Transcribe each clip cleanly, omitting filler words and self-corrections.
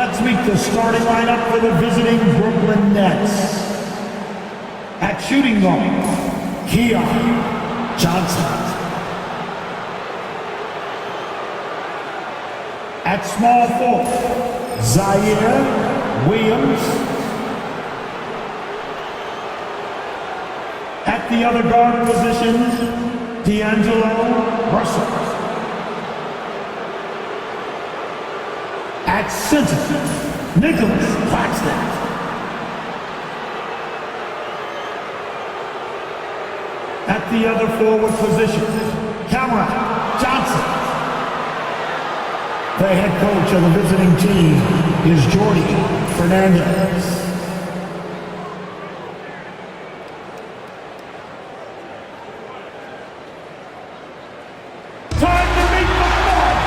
Let's meet the starting lineup for the visiting Brooklyn Nets. At shooting guard, Keon Johnson. At small forward, Zaire Williams. At the other guard positions, D'Angelo Russell. At center, Nicholas Claxton. At the other forward position, Cameron Johnson. The head coach of the visiting team is Jordy Fernandez. Time to meet the mark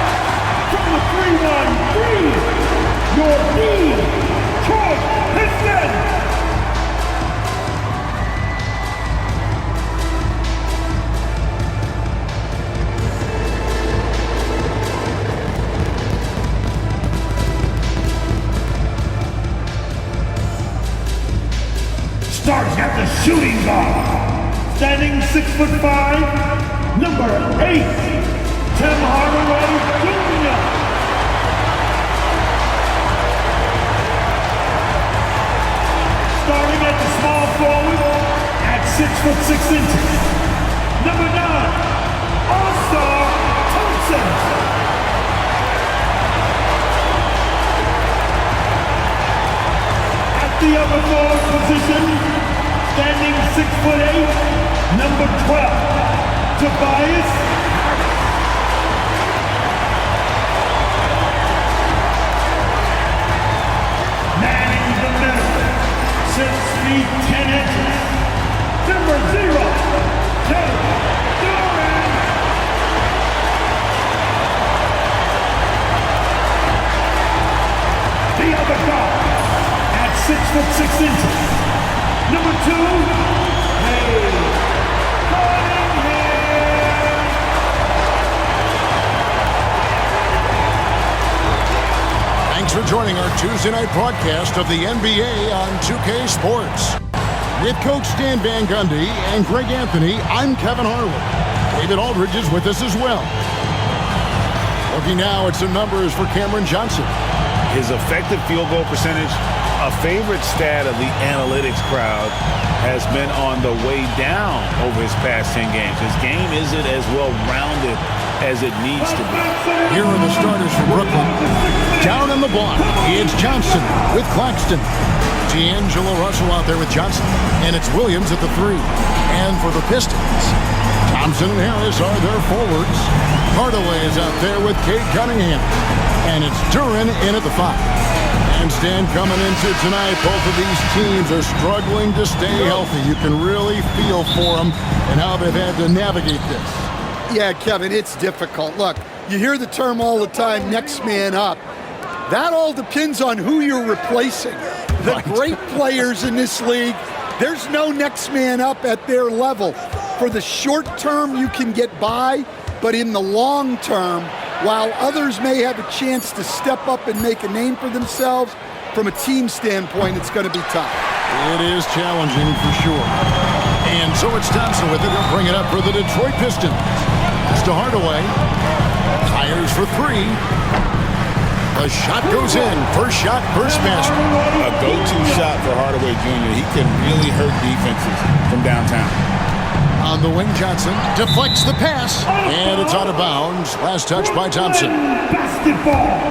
from the 3-1-3, your Detroit Pistons. Starting at the shooting guard, standing 6'5", number 8, Tim Hardaway Jr. Starting at the small forward, at 6'6", number 9, All-Star Thompson. At the other forward position, standing 6'8", number 12, Tobias Harris. Manning the middle, 6 feet 10 inches, number 0, Kevin Durant. The other guard, at 6'6", number 2, hey, Cunningham. Thanks for joining our Tuesday night broadcast of the NBA on 2K Sports. With Coach Stan Van Gundy and Greg Anthony, I'm Kevin Harlan. David Aldridge is with us as well. Looking now at some numbers for Cameron Johnson. His effective field goal percentage, a favorite stat of the analytics crowd, has been on the way down over his past 10 games. His game isn't as well-rounded as it needs to be. Here are the starters for Brooklyn. Down on the block, it's Johnson with Claxton. D'Angelo Russell out there with Johnson. And it's Williams at the 3. And for the Pistons, Thompson and Harris are their forwards. Hardaway is out there with Cade Cunningham. And it's Duran in at the 5. And Stan, coming into tonight, both of these teams are struggling to stay healthy. You can really feel for them and how they've had to navigate this. Yeah, Kevin, it's difficult. Look, you hear the term all the time, next man up. That all depends on who you're replacing. The Right. great players in this league, there's no next man up at their level. For the short term, you can get by, but in the long term, while others may have a chance to step up and make a name for themselves, from a team standpoint, it's going to be tough. It is challenging for sure. And so it's Thompson with it. He'll bring it up for the Detroit Pistons. It's to Hardaway. Fires for 3. The shot goes in. First shot, first basket. A go-to shot for Hardaway Jr. He can really hurt defenses from downtown. On the wing, Johnson deflects the pass. And it's out of bounds. Last touch by Thompson. Basketball.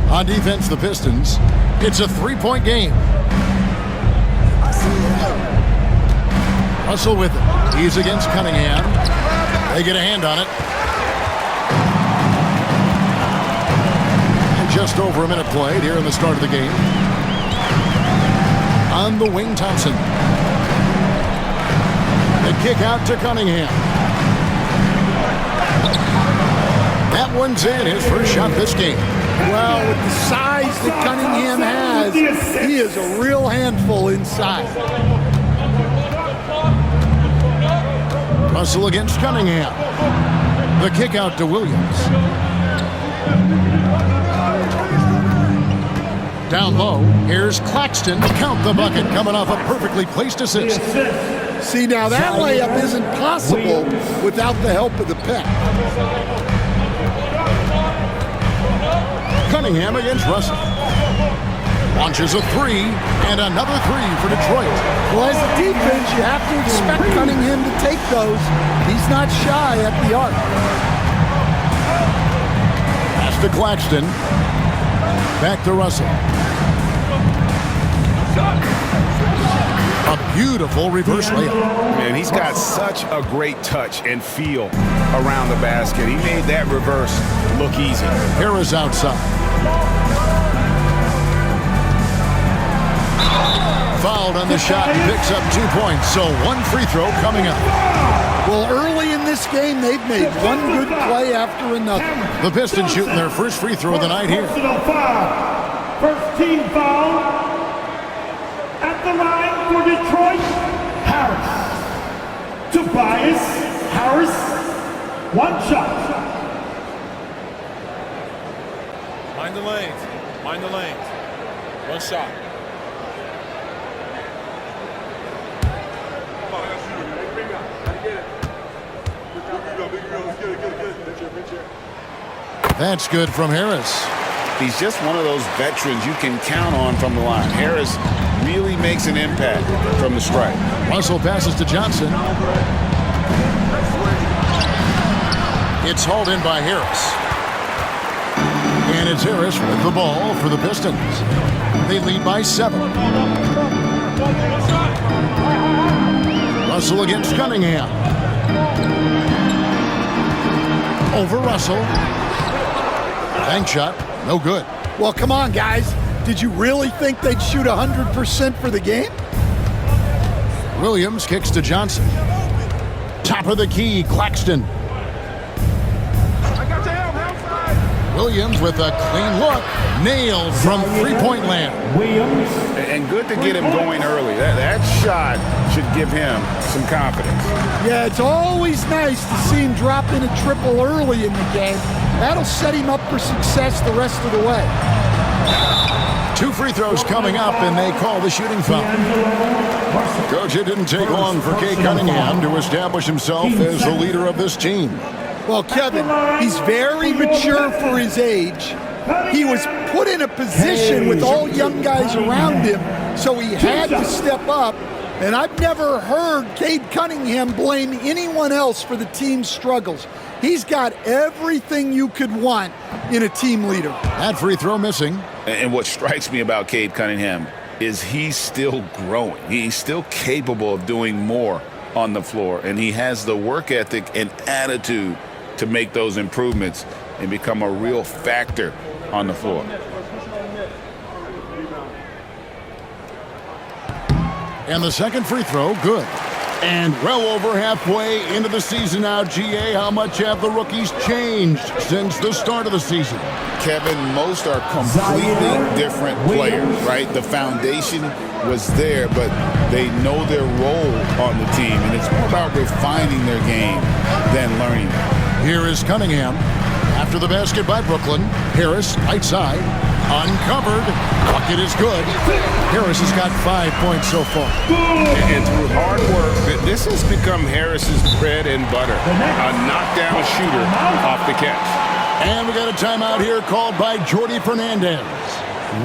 On defense, the Pistons. It's a 3-point game. Russell with it. He's against Cunningham. They get a hand on it. And just over a minute played here in the start of the game. On the wing, Thompson. The kick out to Cunningham. That one's in. His first shot this game. Well, with the size that Cunningham has, he is a real handful inside. Russell against Cunningham. The kick out to Williams. Down low, here's Claxton. Count the bucket, coming off a perfectly placed assist. See, now that layup isn't possible without the help of the pick. Cunningham against Russell. Launches a three, and another three for Detroit. Well, as a defense, you have to expect Cunningham to take those. He's not shy at the arc. Pass to Claxton. Back to Russell. A beautiful reverse layup. Man, he's got such a great touch and feel around the basket. He made that reverse look easy. Harris outside. Fouled on the shot and picks up 2 points, so one free throw coming up. Well, early in this game, they've made one good play after another. The Pistons shooting their first free throw of the night here. Personal foul. First team foul. At the line for Detroit, Harris. Tobias Harris, one shot. Mind the lanes. Mind the lanes. One shot. That's good from Harris. He's just one of those veterans you can count on from the line. Harris really makes an impact from the stripe. Russell passes to Johnson. It's hauled in by Harris. And it's Harris with the ball for the Pistons. They lead by 7. Russell against Cunningham. Over Russell. Bank shot, no good. Well, come on, guys. Did you really think they'd shoot 100% for the game? Williams kicks to Johnson. Top of the key, Claxton. Williams with a clean look. Nailed from three-point land. Williams. And good to get him going early. That shot should give him some confidence. Yeah, it's always nice to see him drop in a triple early in the game. That'll set him up for success the rest of the way. 2 free throws coming up, and they call the shooting foul. Coach, it didn't take long for Cade Cunningham to establish himself as the leader of this team. Well, Kevin, he's very mature for his age. He was put in a position with all young guys around him, so he had to step up. And I've never heard Cade Cunningham blame anyone else for the team's struggles. He's got everything you could want in a team leader. That free throw missing. And what strikes me about Cade Cunningham is he's still growing. He's still capable of doing more on the floor, and he has the work ethic and attitude to make those improvements and become a real factor on the floor. And the second free throw, good. And well over halfway into the season now, GA, how much have the rookies changed since the start of the season? Kevin, most are completely different players, right? The foundation was there, but they know their role on the team, and it's more about refining their game than learning it. Here is Cunningham. After the basket by Brooklyn, Harris, right side, uncovered. Bucket is good. Harris has got 5 points so far. And through hard work, this has become Harris's bread and butter. A knockdown shooter off the catch. And we got a timeout here called by Jordi Fernandez.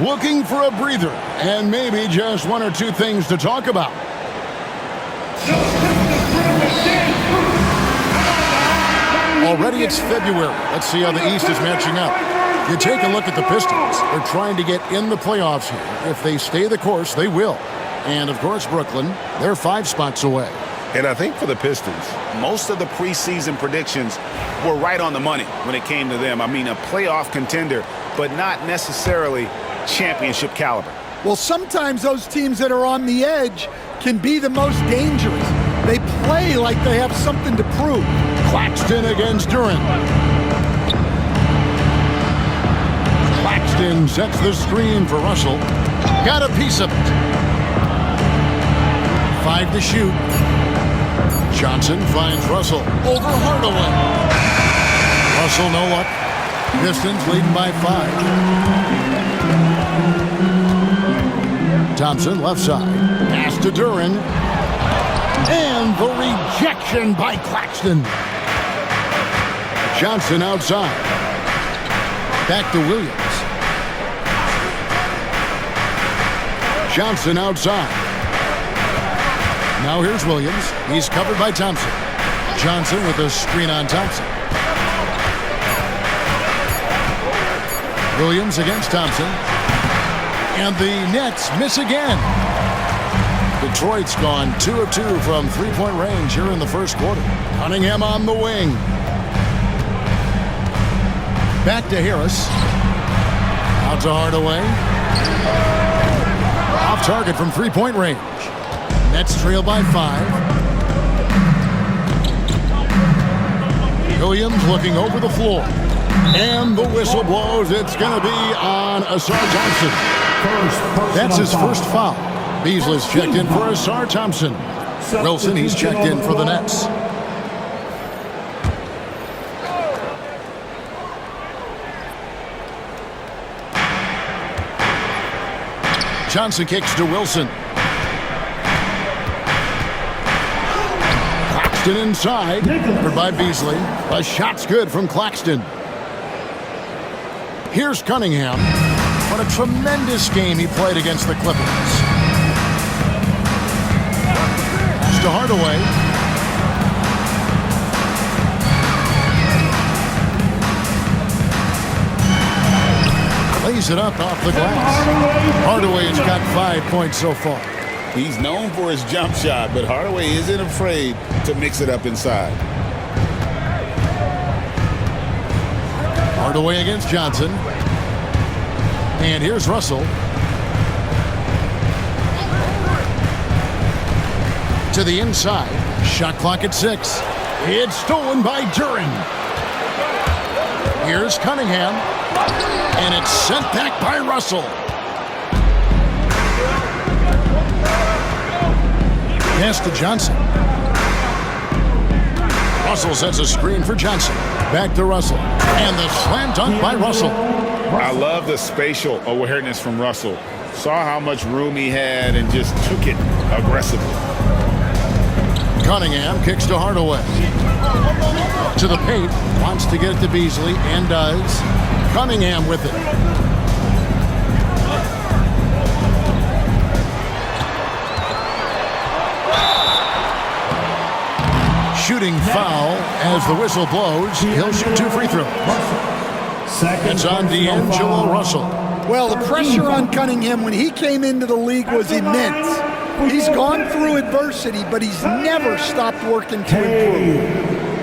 Looking for a breather and maybe just 1 or 2 things to talk about. Already it's February. Let's see how the East is matching up. You take a look at the Pistons. They're trying to get in the playoffs here. If they stay the course, they will. And, of course, Brooklyn, they're 5 spots away. And I think for the Pistons, most of the preseason predictions were right on the money when it came to them. I mean, a playoff contender, but not necessarily championship caliber. Well, sometimes those teams that are on the edge can be the most dangerous. They play like they have something to prove. Claxton against Durant. Claxton sets the screen for Russell. Got a piece of it. 5 to shoot. Johnson finds Russell over Hardaway. Russell, no luck. Pistons leading by 5. Thompson, left side. Pass to Duran. And the rejection by Claxton. Johnson outside. Back to Williams. Johnson outside. Now here's Williams. He's covered by Thompson. Johnson with a screen on Thompson. Williams against Thompson. And the Nets miss again. Detroit's gone 2 of 2 from three-point range here in the first quarter. Cunningham on the wing. Back to Harris. Out to Hardaway. Off target from three-point range. Nets trail by 5. Williams looking over the floor. And the whistle blows. It's going to be on Asar Thompson. That's his first foul. Beasley's checked in for Asar Thompson. Wilson, he's checked in for the Nets. Johnson kicks to Wilson. Claxton inside. Covered by Beasley. A shot's good from Claxton. Here's Cunningham. What a tremendous game he played against the Clippers. Pass to Hardaway. Lays it up off the glass. Hardaway's got 5 points so far. He's known for his jump shot, but Hardaway isn't afraid to mix it up inside. Hardaway against Johnson. And here's Russell. To the inside. Shot clock at 6. It's stolen by Duran. Here's Cunningham. And it's sent back by Russell. Pass to Johnson. Russell sets a screen for Johnson. Back to Russell. And the slam dunk by Russell. I love the spatial awareness from Russell. Saw how much room he had and just took it aggressively. Cunningham kicks to Hardaway. To the paint. Wants to get it to Beasley and does. Cunningham with it. Shooting foul as the whistle blows. He'll shoot 2 free throws. It's on D'Angelo Russell. Well, the pressure on Cunningham when he came into the league was immense. He's gone through adversity, but he's never stopped working to improve.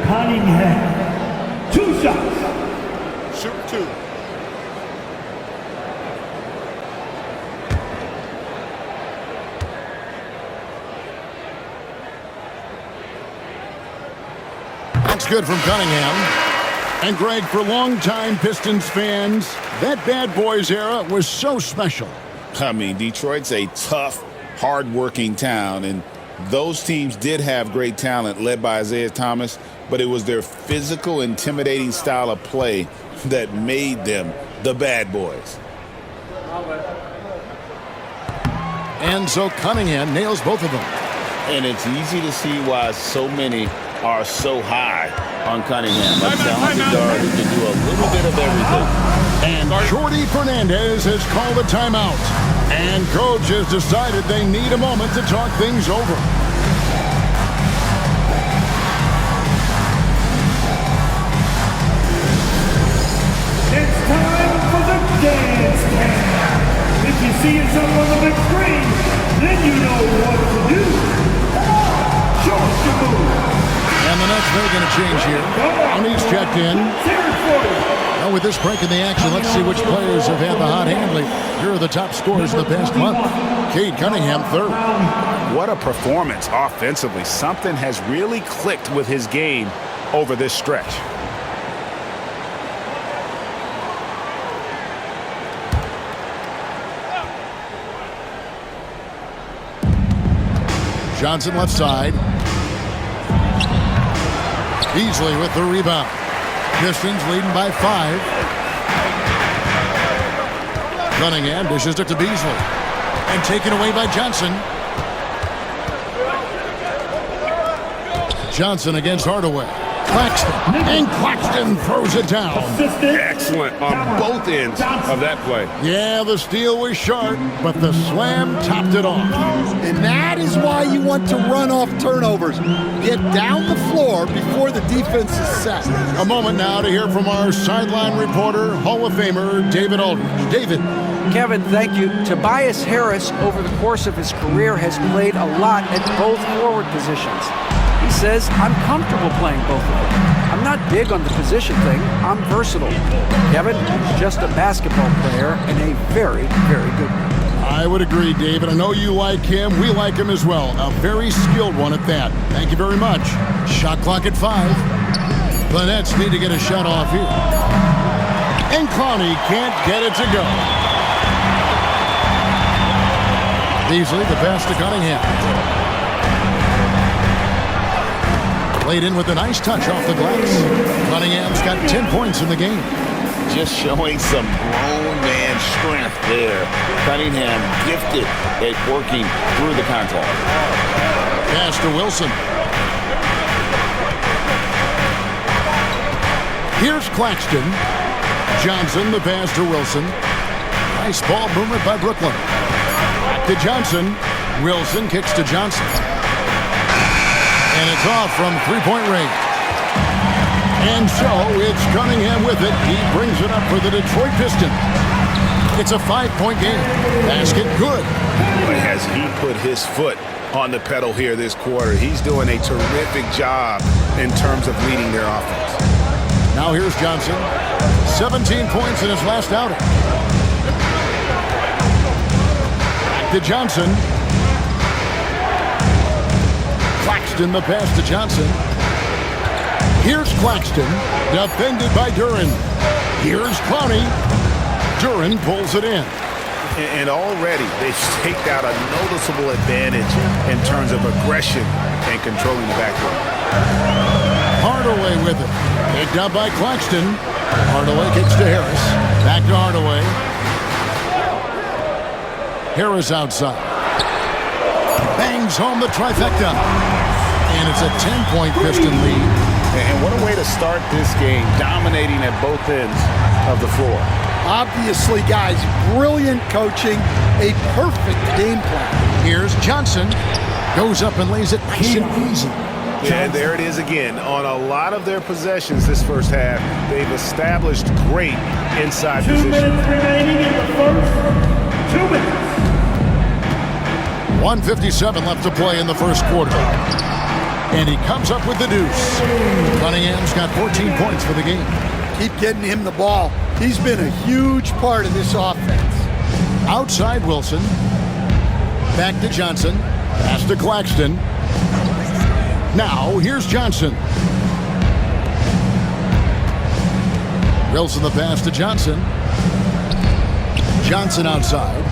Cunningham. 2 shots. Shoot 2. That's good from Cunningham. And Greg, for longtime Pistons fans, that Bad Boys era was so special. I mean, Detroit's a tough, hard-working town, and those teams did have great talent led by Isaiah Thomas, but it was their physical, intimidating style of play that made them the Bad Boys. And so Cunningham nails both of them. And it's easy to see why so many are so high on Cunningham. A talented guard who can do a little bit of everything. And Jordi Fernandez has called a timeout. And coach has decided they need a moment to talk things over. It's time for the dance cam. If you see yourself on the big screen, then you know what to do. Show us your move. And the Nets making a change here. He's checked in. Now with this break in the action, let's see which players have had the hot hand lately. Here are the top scorers in the past month. Cade Cunningham, 3rd. What a performance offensively. Something has really clicked with his game over this stretch. Johnson left side. Beasley with the rebound. Pistons leading by 5. Cunningham dishes it to Beasley. And taken away by Johnson. Johnson against Hardaway. Claxton. And Claxton throws it down. Excellent on both ends of that play. Yeah, the steal was sharp, but the slam topped it off. And that is why you want to run off turnovers. Get down the floor before the defense is set. A moment now to hear from our sideline reporter, Hall of Famer David Aldridge. David. Kevin, thank you. Tobias Harris, over the course of his career, has played a lot at both forward positions. He says, I'm comfortable playing both of them. I'm not big on the position thing. I'm versatile. Kevin, just a basketball player and a very, very good one. I would agree, David. I know you like him. We like him as well. A very skilled one at that. Thank you very much. Shot clock at 5. The Nets need to get a shot off here. And Clowney can't get it to go. Beasley, the pass to Cunningham. Played in with a nice touch off the glass. Cunningham's got 10 points in the game. Just showing some grown man strength there. Cunningham gifted at working through the contact. Pass to Wilson. Here's Claxton. Johnson, the pass to Wilson. Nice ball movement by Brooklyn. Back to Johnson. Wilson kicks to Johnson. And it's off from three-point range. And so it's Cunningham with it. He brings it up for the Detroit Pistons. It's a 5-point game. Basket good. But has he put his foot on the pedal here this quarter? He's doing a terrific job in terms of leading their offense. Now here's Johnson. 17 points in his last outing. Back to Johnson. Claxton, the pass to Johnson. Here's Claxton, defended by Duren. Here's Clowney. Duren pulls it in. And already they've staked out a noticeable advantage in terms of aggression and controlling the backcourt. Hardaway with it. Picked up by Claxton. Hardaway kicks to Harris. Back to Hardaway. Harris outside. Bangs home the trifecta. And it's a 10-point Piston lead. And what a way to start this game, dominating at both ends of the floor. Obviously, guys, brilliant coaching, a perfect game plan. Here's Johnson. Goes up and lays it nice and easy. And there it is again. On a lot of their possessions this first half, they've established great inside 2 position. minutes remaining in the first. 2 minutes. 1:57 left to play in the first quarter. And he comes up with the deuce. Cunningham's got 14 points for the game. Keep getting him the ball. He's been a huge part of this offense. Outside Wilson. Back to Johnson. Pass to Claxton. Now here's Johnson. Wilson the pass to Johnson. Johnson outside.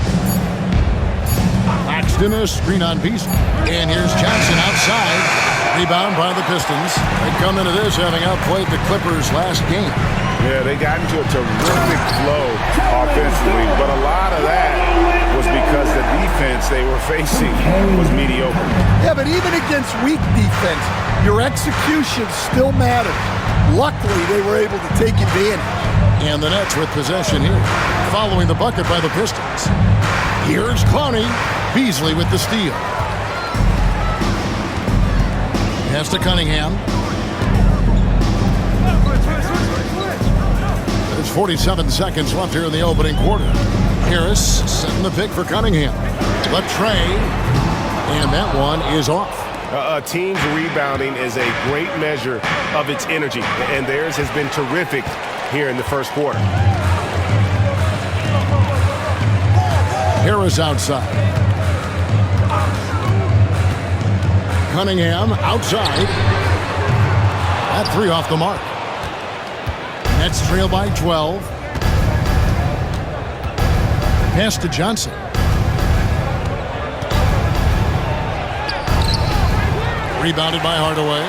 Claxton a screen on Beasley. And here's Johnson outside. Rebound by the Pistons. They come into this having outplayed the Clippers last game. Yeah, they got into a terrific flow offensively, but a lot of that was because the defense they were facing was mediocre. Yeah, but even against weak defense, your execution still matters. Luckily, they were able to take advantage. And the Nets with possession here, following the bucket by the Pistons. Here's Clowney. Beasley with the steal. Pass to Cunningham. There's 47 seconds left here in the opening quarter. Harris setting the pick for Cunningham. The tray. And that one is off. A team's rebounding is a great measure of its energy, and theirs has been terrific here in the first quarter. Harris outside. Cunningham outside. That three off the mark. Nets trail by 12. Pass to Johnson. Rebounded by Hardaway.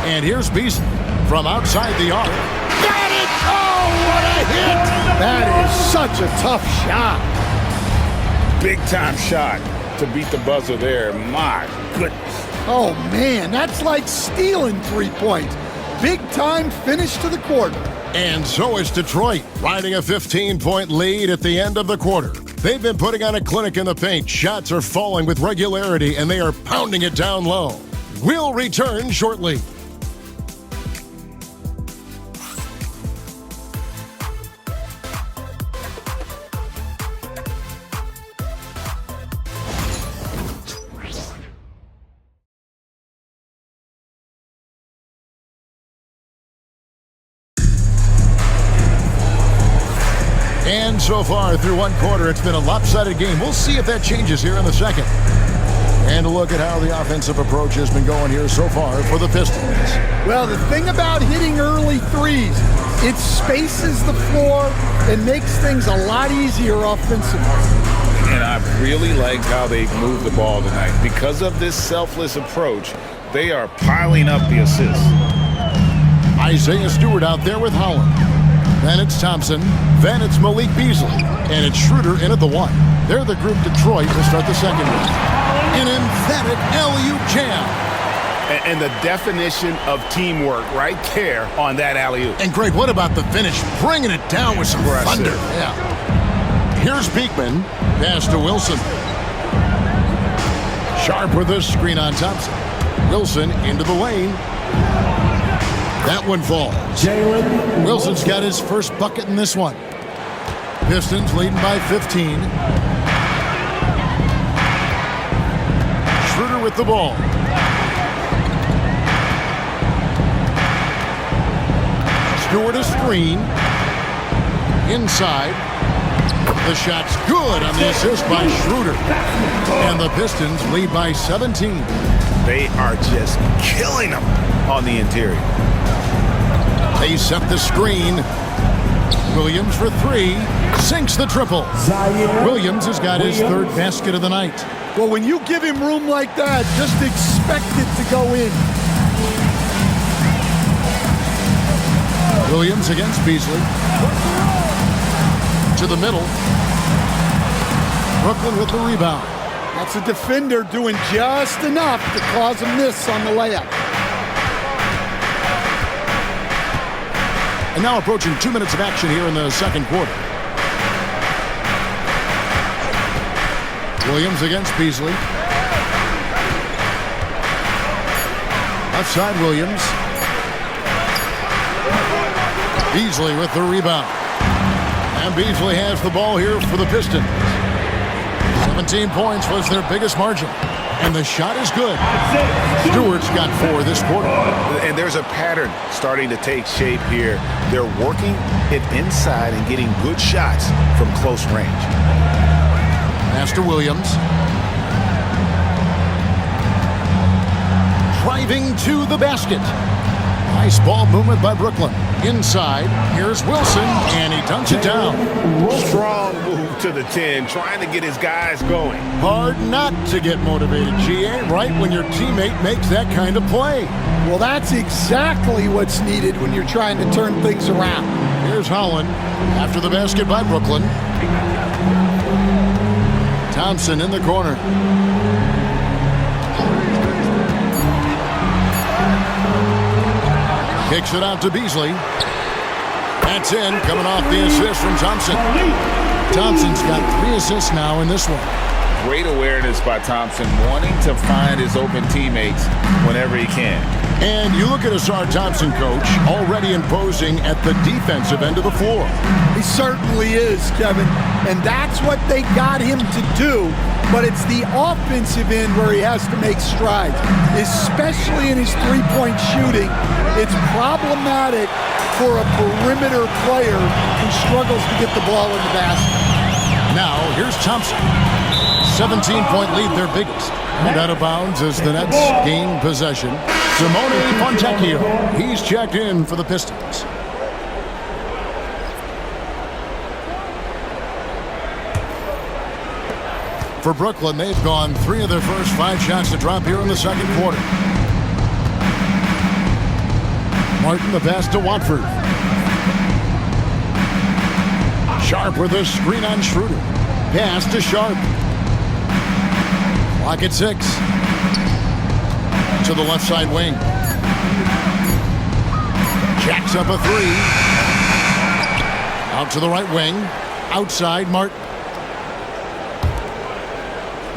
And here's Beasley from outside the arc. Got it! Oh, what a hit! That is such a tough shot. Big time shot to beat the buzzer there. My goodness. Oh, man, that's like stealing 3 points. Big time finish to the quarter. And so is Detroit, riding a 15-point lead at the end of the quarter. They've been putting on a clinic in the paint. Shots are falling with regularity, and they are pounding it down low. We'll return shortly. And so far through one quarter, it's been a lopsided game. We'll see if that changes here in the second. And a look at how the offensive approach has been going here so far for the Pistons. Well, the thing about hitting early threes, it spaces the floor and makes things a lot easier offensively. And I really liked how they moved the ball tonight. Because of this selfless approach, they are piling up the assists. Isaiah Stewart out there with Holland. Then it's Thompson. Then it's Malik Beasley. And it's Schroeder in at the 1. They're the group Detroit will start the second with. An emphatic LU jam. And the definition of teamwork right there on that alley-oop. And Greg, what about the finish? Bringing it down with some thunder. Yeah. Here's Beekman. Pass to Wilson. Sharp with a screen on Thompson. Wilson into the lane. That one falls. Wilson's got his first bucket in this one. Pistons leading by 15. Schroeder with the ball. Stewart a screen. Inside. The shot's good on the assist by Schroeder. And the Pistons lead by 17. They are just killing them on the interior. They set the screen. Williams for 3. Sinks the triple. Williams has got his third basket of the night. Well, when you give him room like that, just expect it to go in. Williams against Beasley. To the middle. Brooklyn with the rebound. That's a defender doing just enough to cause a miss on the layup. And now approaching 2 minutes of action here in the second quarter. Williams against Beasley. Left side Williams. Beasley with the rebound. And Beasley has the ball here for the Pistons. 17 points was their biggest margin. And the shot is good. Stewart's got 4 this quarter. And there's a pattern starting to take shape here. They're working it inside and getting good shots from close range. Pass to Williams. Driving to the basket. Nice ball movement by Brooklyn. Inside, here's Wilson, and he dunks it down. Strong move to the 10, trying to get his guys going. Hard not to get motivated, GA, right when your teammate makes that kind of play. Well, that's exactly what's needed when you're trying to turn things around. Here's Holland after the basket by Brooklyn. Thompson in the corner. Kicks it out to Beasley. That's in, coming off the assist from Thompson. Thompson's got 3 assists now in this one. Great awareness by Thompson, wanting to find his open teammates whenever he can. And you look at Asar Thompson, coach, already imposing at the defensive end of the floor. He certainly is, Kevin. And that's what they got him to do. But it's the offensive end where he has to make strides, especially in his three-point shooting. It's problematic for a perimeter player who struggles to get the ball in the basket. Now, here's Thompson. 17-point lead, their biggest. And out of bounds as the Nets gain possession. Simone Fontecchio, he's checked in for the Pistons. For Brooklyn, they've gone 3 of their first 5 shots to drop here in the second quarter. Martin the pass to Watford. Sharp with a screen on Schroeder. Pass to Sharp. Clock at 6. To the left side wing. Jacks up a 3. Out to the right wing. Outside Martin.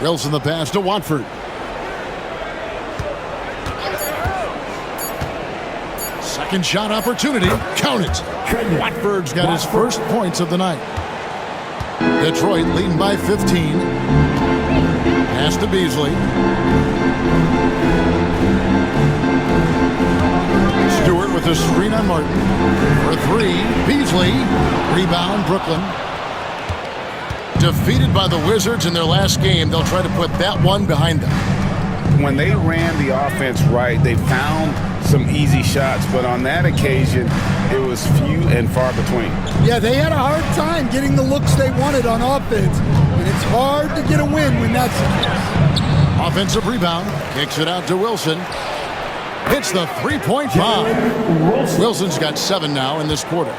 Wilson the pass to Watford. Second shot opportunity. Count it. Watford's got his first points of the night. Detroit leading by 15. Pass to Beasley. Stewart with a screen on Martin. For 3. Beasley. Rebound Brooklyn. Defeated by the Wizards in their last game, they'll try to put that one behind them. When they ran the offense right, they found some easy shots, but on that occasion, it was few and far between. Yeah, they had a hard time getting the looks they wanted on offense, and it's hard to get a win when that's the case. Offensive rebound, kicks it out to Wilson. Hits the three-point bomb. Wilson's got 7 now in this quarter.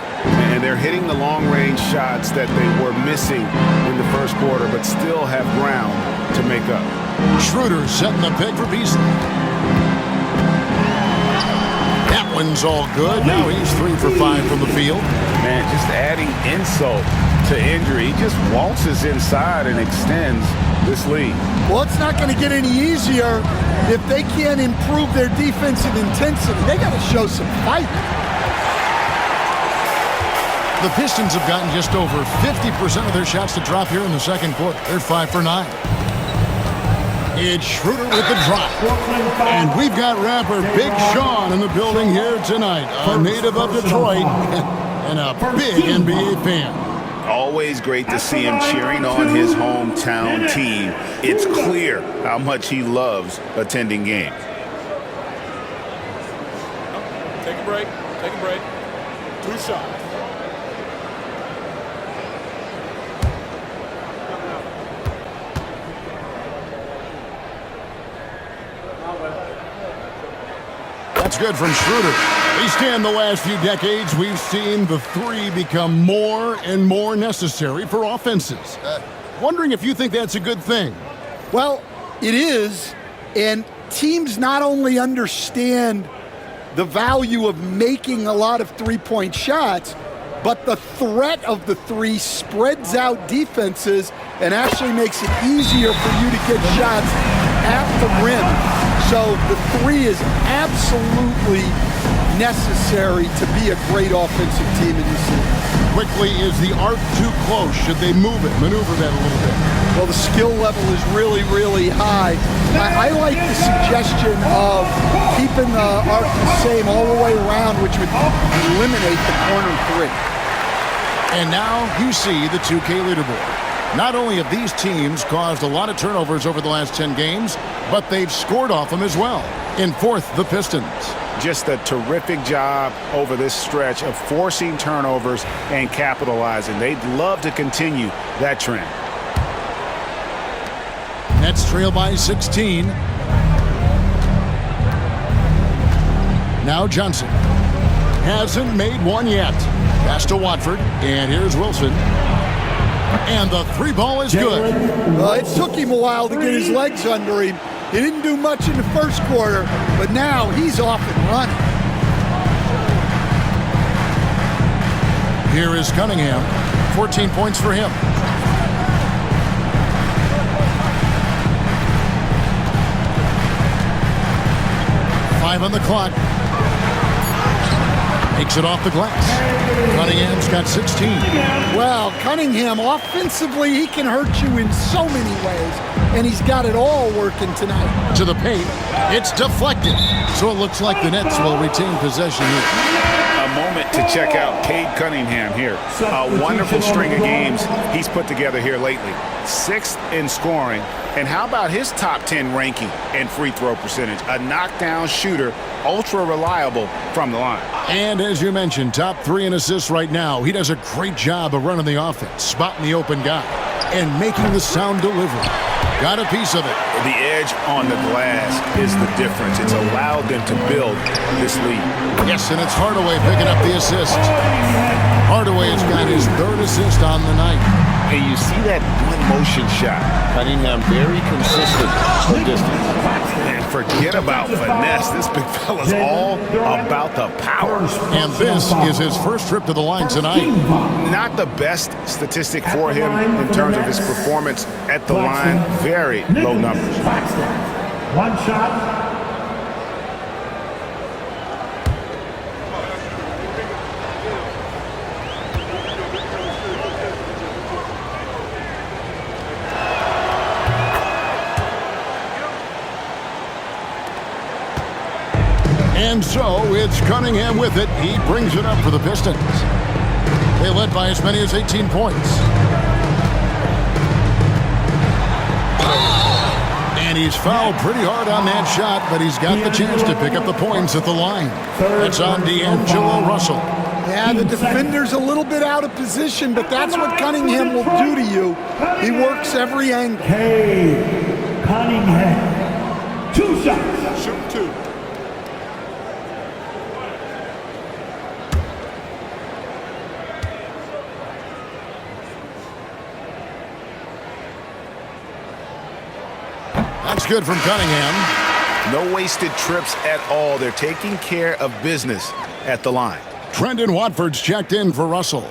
And they're hitting the long-range shots that they were missing in the first quarter, but still have ground to make up. Schroeder setting the pick for Beasley. That one's all good. Now he's 3 for 5 from the field. Man, just adding insult to injury. He just waltzes inside and extends this lead. Well, it's not going to get any easier if they can't improve their defensive intensity. They got to show some fight. The Pistons have gotten just over 50% of their shots to drop here in the second quarter. They're 5 for 9. It's Schroeder with the drop. And we've got rapper Big Sean in the building here tonight. A native of Detroit and a big NBA fan. Always great to see him cheering on his hometown team. It's clear how much he loves attending games. Take a break. Take a break. 2 shots. That's good from Schroeder. At least in the last few decades, we've seen the 3 become more and more necessary for offenses. Wondering if you think that's a good thing. Well, it is, and teams not only understand the value of making a lot of three-point shots, but the threat of the 3 spreads out defenses and actually makes it easier for you to get shots at the rim. So the 3 is absolutely necessary to be a great offensive team in this league. Quickly, is the arc too close? Should they maneuver that a little bit? Well, the skill level is really, really high. I like the suggestion of keeping the arc the same all the way around, which would eliminate the corner 3. And now you see the 2K leaderboard. Not only have these teams caused a lot of turnovers over the last 10 games, but they've scored off them as well. In 4th, the Pistons. Just a terrific job over this stretch of forcing turnovers and capitalizing. They'd love to continue that trend. Nets trail by 16. Now Johnson. Hasn't made one yet. Pass to Watford, and here's Wilson. And the 3 ball is good. It took him a while to get his legs under him. He didn't do much in the first quarter, but now he's off and running. Here is Cunningham. 14 points for him. Five on the clock. Takes it off the glass. Cunningham's got 16. Well, Cunningham, offensively, he can hurt you in so many ways, and he's got it all working tonight. To the paint. It's deflected. So it looks like the Nets will retain possession here. A moment to check out Cade Cunningham here. A wonderful string of games he's put together here lately. 6th in scoring. And how about his top 10 ranking and free throw percentage? A knockdown shooter ultra reliable from the line. And as you mentioned, top 3 in assists right now. He does a great job of running the offense, spotting the open guy, and making the sound delivery. Got a piece of it. The edge on the glass is the difference. It's allowed them to build this lead. Yes, and it's Hardaway picking up the assist. Hardaway has got his 3rd assist on the night. And you see that one-motion shot. Cunningham very consistent for distance. And forget about finesse. This big fella's all about the power. And this is his first trip to the line tonight. Not the best statistic for him in terms of his performance at the line. Very low numbers. One shot. And so it's Cunningham with it. He brings it up for the Pistons. They led by as many as 18 points. And he's fouled pretty hard on that shot, but he's got the chance to pick up the points at the line. That's on D'Angelo Russell. Yeah, the defender's a little bit out of position, but that's what Cunningham will do to you. He works every angle. Hey, Cunningham. 2 shots. Shoot 2. That's good from Cunningham. No wasted trips at all. They're taking care of business at the line. Trendon Watford's checked in for Russell.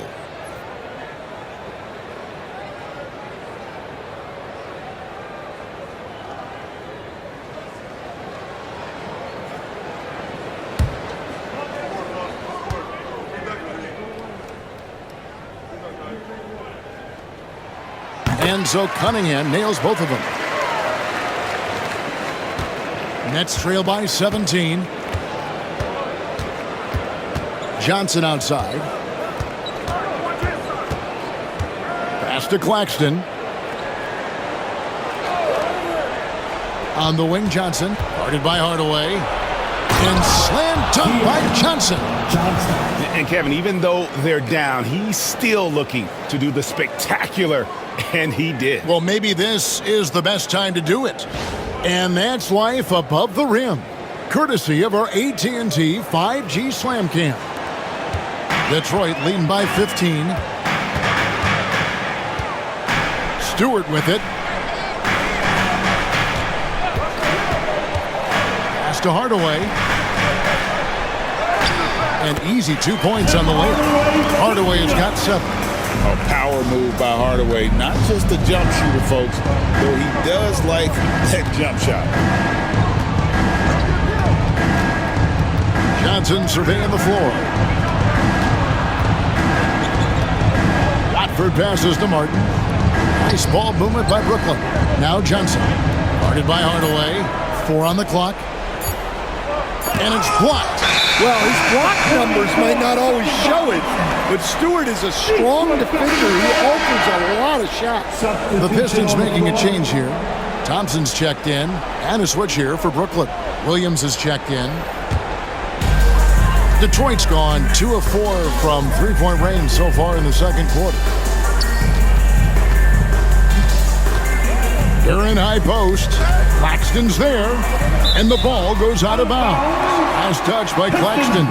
And so Cunningham nails both of them. Nets trail by 17. Johnson outside. Pass to Claxton. On the wing, Johnson. Guarded by Hardaway. And slam dunk by Johnson. And Kevin, even though they're down, he's still looking to do the spectacular, and he did. Well, maybe this is the best time to do it. And that's life above the rim, courtesy of our AT&T 5G Slam Cam. Detroit leading by 15. Stewart with it. Pass to Hardaway. An easy 2 points on the way. Hardaway has got 7. A power move by Hardaway. Not just a jump shooter, folks, though he does like that jump shot. Johnson surveying the floor. Watford passes to Martin. Nice ball movement by Brooklyn. Now Johnson. Guarded by Hardaway. 4 on the clock. And it's blocked. Well, his block numbers might not always show it, but Stewart is a strong defender. He alters a lot of shots. The Pistons making a change here. Thompson's checked in, and a switch here for Brooklyn. Williams is checked in. Detroit's gone 2 of 4 from three-point range so far in the second quarter. They're in high post. Claxton's there, and the ball goes out of bounds. Nice touch by Claxton.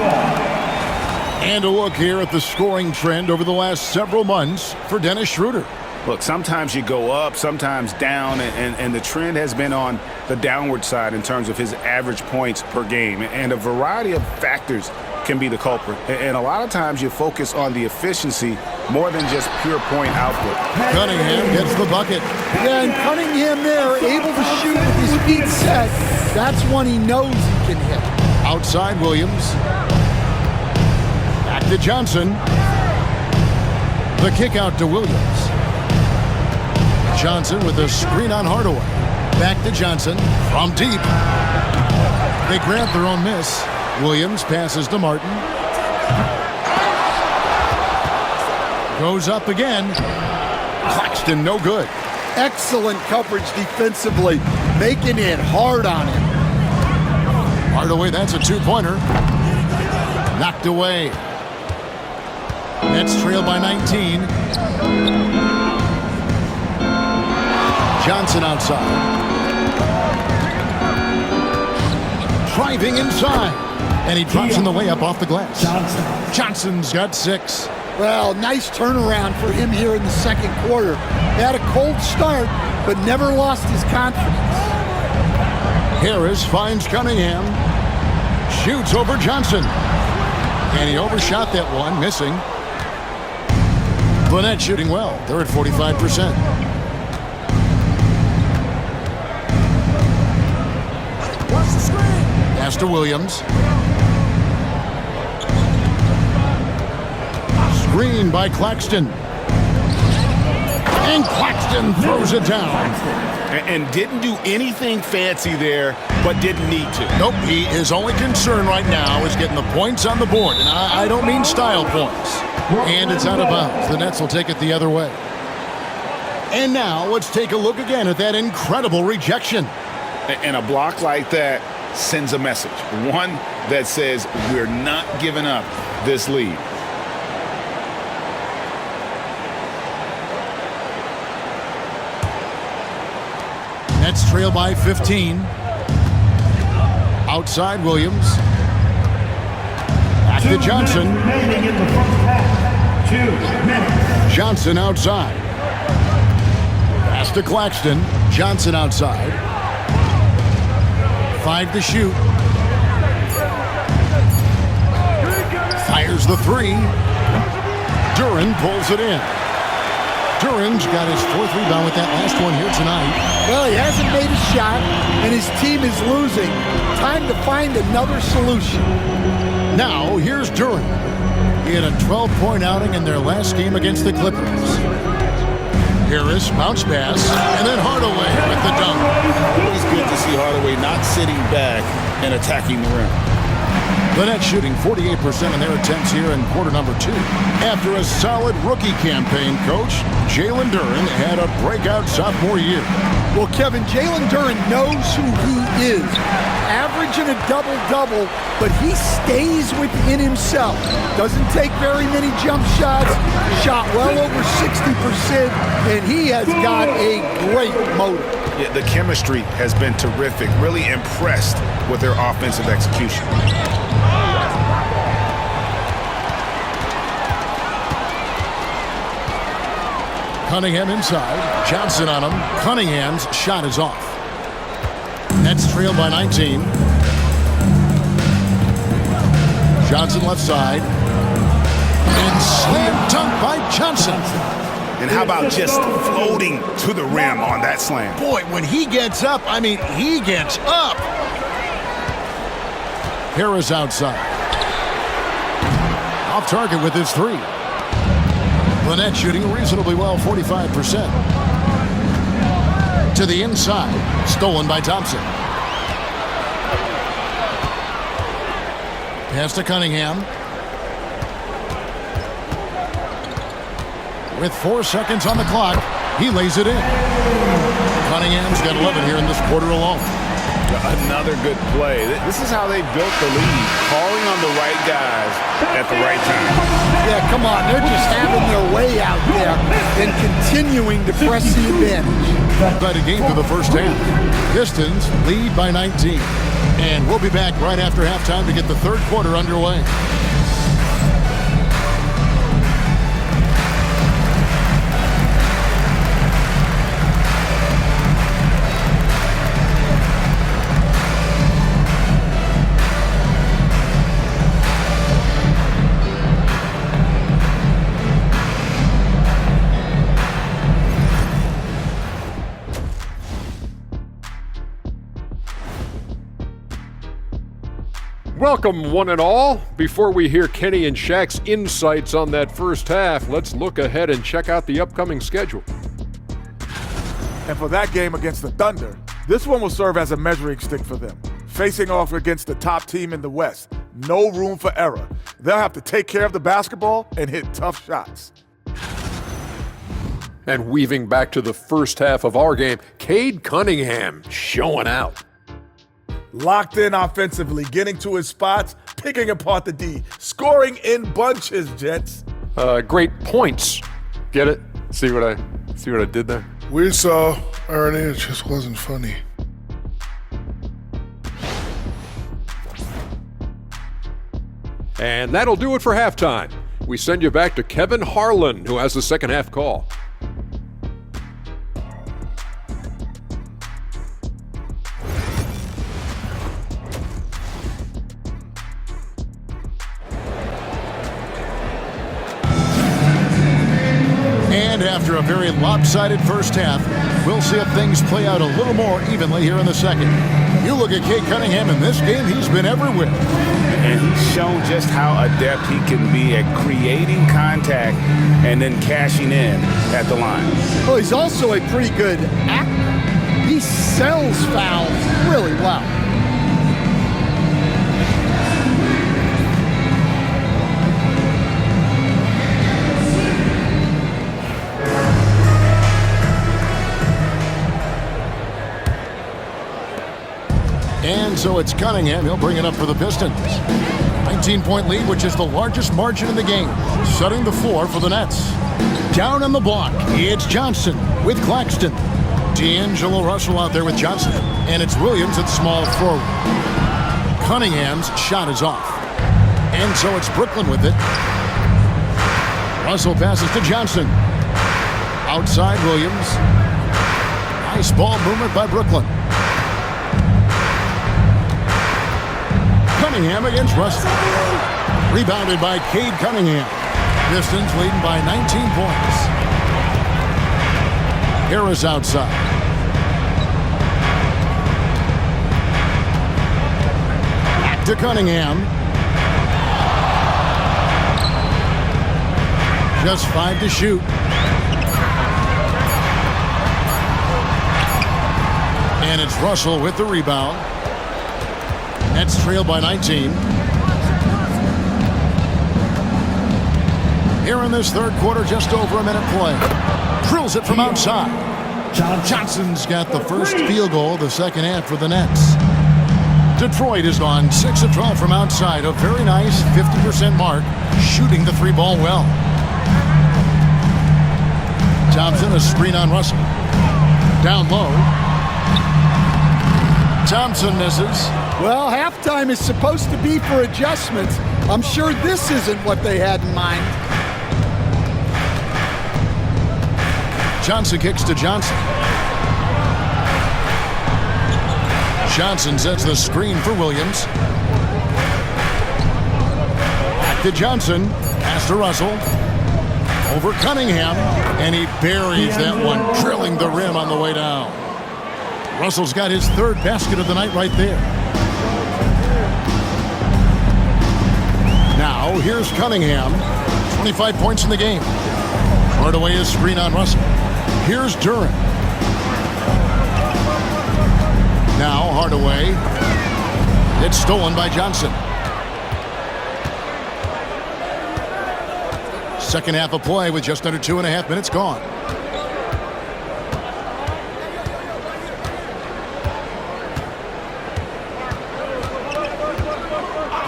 And a look here at the scoring trend over the last several months for Dennis Schroeder. Look, sometimes you go up, sometimes down, and the trend has been on the downward side in terms of his average points per game. And a variety of factors can be the culprit. And a lot of times you focus on the efficiency more than just pure point output. Cunningham gets the bucket. Yeah, and Cunningham there, able to shoot with his feet set. That's one he knows he can hit. Outside Williams. Back to Johnson. The kick out to Williams. Johnson with a screen on Hardaway. Back to Johnson from deep. They grab their own miss. Williams passes to Martin. Goes up again. Claxton no good. Excellent coverage defensively, making it hard on him. Hardaway, that's a two-pointer. Knocked away. Nets trail by 19. Johnson outside. Driving inside. And he drops in the layup off the glass. Johnson's got 6. Well, nice turnaround for him here in the second quarter. Had a cold start, but never lost his confidence. Harris finds Cunningham. Shoots over Johnson. And he overshot that one, missing. Burnett shooting well. They're at 45%. Pass to Williams. Screen by Claxton. And Claxton throws it down. And didn't do anything fancy there, but didn't need to. Nope, his only concern right now is getting the points on the board. And I don't mean style points. And it's out of bounds. The Nets will take it the other way. And now let's take a look again at that incredible rejection. And a block like that sends a message. One that says we're not giving up this lead. Nets trail by 15. Outside Williams. Back to Johnson. Remaining in the first half. 2 minutes. Johnson outside. Pass to Claxton. Johnson outside. 5 to shoot. Fires the 3. Duren pulls it in. Duren's got his 4th rebound with that last one here tonight. Well, he hasn't made a shot, and his team is losing. Time to find another solution. Now, here's Duren. He had a 12-point outing in their last game against the Clippers. Harris, bounce pass, and then Hardaway with the dunk. It's good to see Hardaway not sitting back and attacking the rim. The Nets shooting 48% in their attempts here in quarter number 2. After a solid rookie campaign, Coach, Jalen Duren had a breakout sophomore year. Well, Kevin, Jalen Duren knows who he is. Averaging a double-double, but he stays within himself. Doesn't take very many jump shots. Shot well over 60%, and he has got a great motor. Yeah, the chemistry has been terrific. Really impressed with their offensive execution. Cunningham inside. Johnson on him. Cunningham's shot is off. Nets trail by 19. Johnson left side. And slam dunk by Johnson. And how about just floating to the rim on that slam? Boy, when he gets up, I mean, he gets up. Harris outside. Off target with his 3. Burnett shooting reasonably well, 45%. To the inside. Stolen by Thompson. Pass to Cunningham. With 4 seconds on the clock, he lays it in. Cunningham's got 11 here in this quarter alone. Another good play. This is how they built the lead, calling on the right guys at the right time. Yeah, come on. They're just having their way out there and continuing to press the advantage. By the game for the first half. Pistons lead by 19. And we'll be back right after halftime to get the third quarter underway. Welcome, one and all. Before we hear Kenny and Shaq's insights on that first half, let's look ahead and check out the upcoming schedule. And for that game against the Thunder, this one will serve as a measuring stick for them. Facing off against the top team in the West, no room for error. They'll have to take care of the basketball and hit tough shots. And weaving back to the first half of our game, Cade Cunningham showing out. Locked in offensively, getting to his spots, picking apart the D, scoring in bunches, gents. Great points. Get it? See what I did there? We saw, Ernie, it just wasn't funny. And that'll do it for halftime. We send you back to Kevin Harlan, who has the second half call. And after a very lopsided first half, we'll see if things play out a little more evenly here in the second. You look at Cade Cunningham in this game, he's been everywhere. And he's shown just how adept he can be at creating contact and then cashing in at the line. Well, he's also a pretty good actor. He sells fouls really well. And so it's Cunningham. He'll bring it up for the Pistons. 19-point lead, which is the largest margin in the game. Setting the floor for the Nets. Down on the block, it's Johnson with Claxton. D'Angelo Russell out there with Johnson. And it's Williams at small forward. Cunningham's shot is off. And so it's Brooklyn with it. Russell passes to Johnson. Outside Williams. Nice ball movement by Brooklyn. Cunningham against Russell. Rebounded by Cade Cunningham. Pistons leading by 19 points. Harris outside. Back to Cunningham. Just 5 to shoot. And it's Russell with the rebound. Nets trailed by 19. Here in this third quarter, just over a minute play. Drills it from outside. Johnson's got the first field goal of the second half for the Nets. Detroit is on 6 of 12 from outside. A very nice 50% mark, shooting the three ball well. Thompson, a screen on Russell. Down low. Thompson misses. Well, halftime is supposed to be for adjustments. I'm sure this isn't what they had in mind. Johnson kicks to Johnson. Johnson sets the screen for Williams. Back to Johnson. Pass to Russell. Over Cunningham. And he buries that one, drilling the rim on the way down. Russell's got his third basket of the night right there. Now, here's Cunningham. 25 points in the game. Hardaway is screen on Russell. Here's Duran. Now, Hardaway. It's stolen by Johnson. Second half of play with just under 2.5 minutes gone.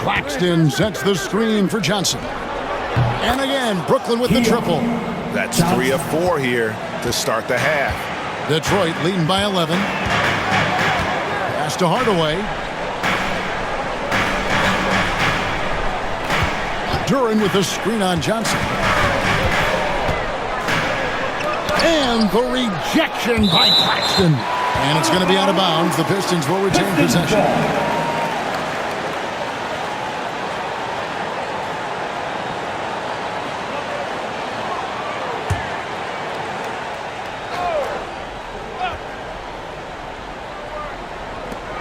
Claxton sets the screen for Johnson. And again, Brooklyn with the triple. That's 3 of 4 here to start the half. Detroit leading by 11. Pass to Hardaway. Duran with the screen on Johnson. And the rejection by Claxton. And it's going to be out of bounds. The Pistons will retain possession.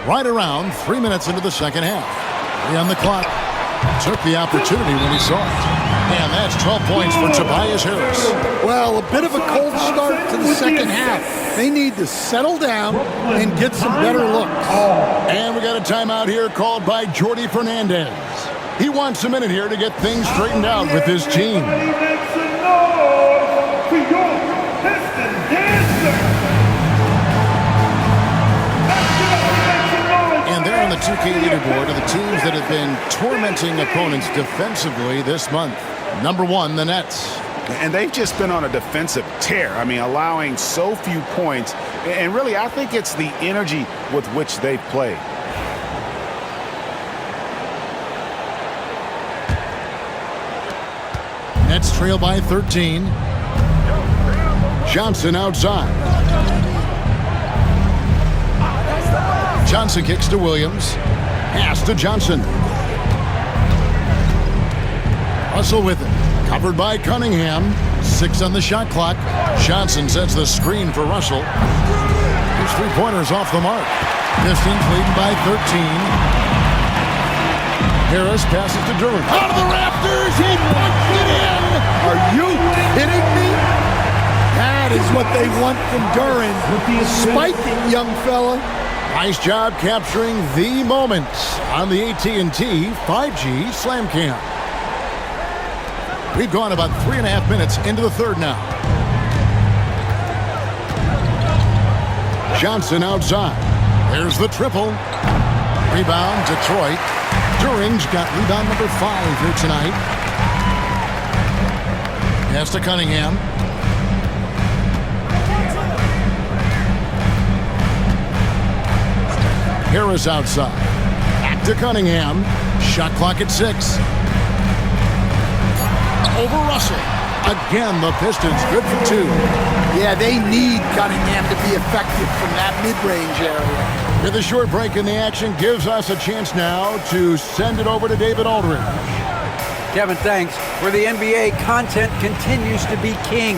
Right around 3 minutes into the second half. 3 on the clock. Took the opportunity when he saw it. And that's 12 points for Tobias Harris. Well, a bit of a cold start to the second half. They need to settle down and get some better looks. And we got a timeout here called by Jordi Fernandez. He wants a minute here to get things straightened out with his team. 2K leaderboard of the teams that have been tormenting opponents defensively this month. Number 1, the Nets. And they've just been on a defensive tear. I mean, allowing so few points. And really, I think it's the energy with which they've played. Nets trail by 13. Johnson outside. Johnson kicks to Williams. Pass to Johnson. Russell with it. Covered by Cunningham. 6 on the shot clock. Johnson sets the screen for Russell. His three-pointers off the mark. Pistons leading by 13. Harris passes to Durant. Out of the Raptors. He puts it in. Are you kidding me? That is what they want from Durant. Spike it, young fella. Nice job capturing the moments on the AT&T 5G Slam Cam. We've gone about 3.5 minutes into the third now. Johnson outside. There's the triple. Rebound, Detroit. During's got rebound number 5 here tonight. Pass to Cunningham. Harris outside. Back to Cunningham. Shot clock at 6. Over Russell. Again, the Pistons good for 2. Yeah, they need Cunningham to be effective from that mid-range area. With a short break in the action gives us a chance now to send it over to David Aldridge. Kevin, thanks. For the NBA, content continues to be king.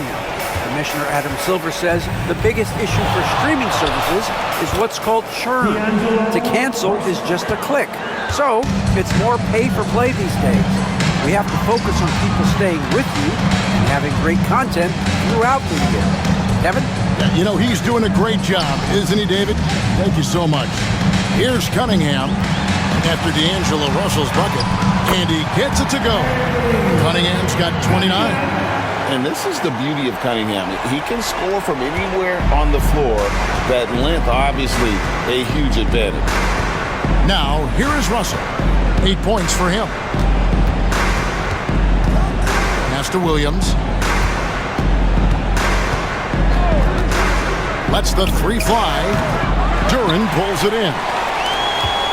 Commissioner Adam Silver says the biggest issue for streaming services is what's called churn. To cancel is just a click. So it's more pay-for-play these days. We have to focus on people staying with you and having great content throughout the year. Kevin? You know, he's doing a great job, isn't he, David? Thank you so much. Here's Cunningham after D'Angelo Russell's bucket, and he gets it to go. Cunningham's got 29. And this is the beauty of Cunningham. He can score from anywhere on the floor. That length, obviously, a huge advantage. Now, here is Russell. 8 points for him. Pass to Williams. Lets the 3 fly. Durant pulls it in.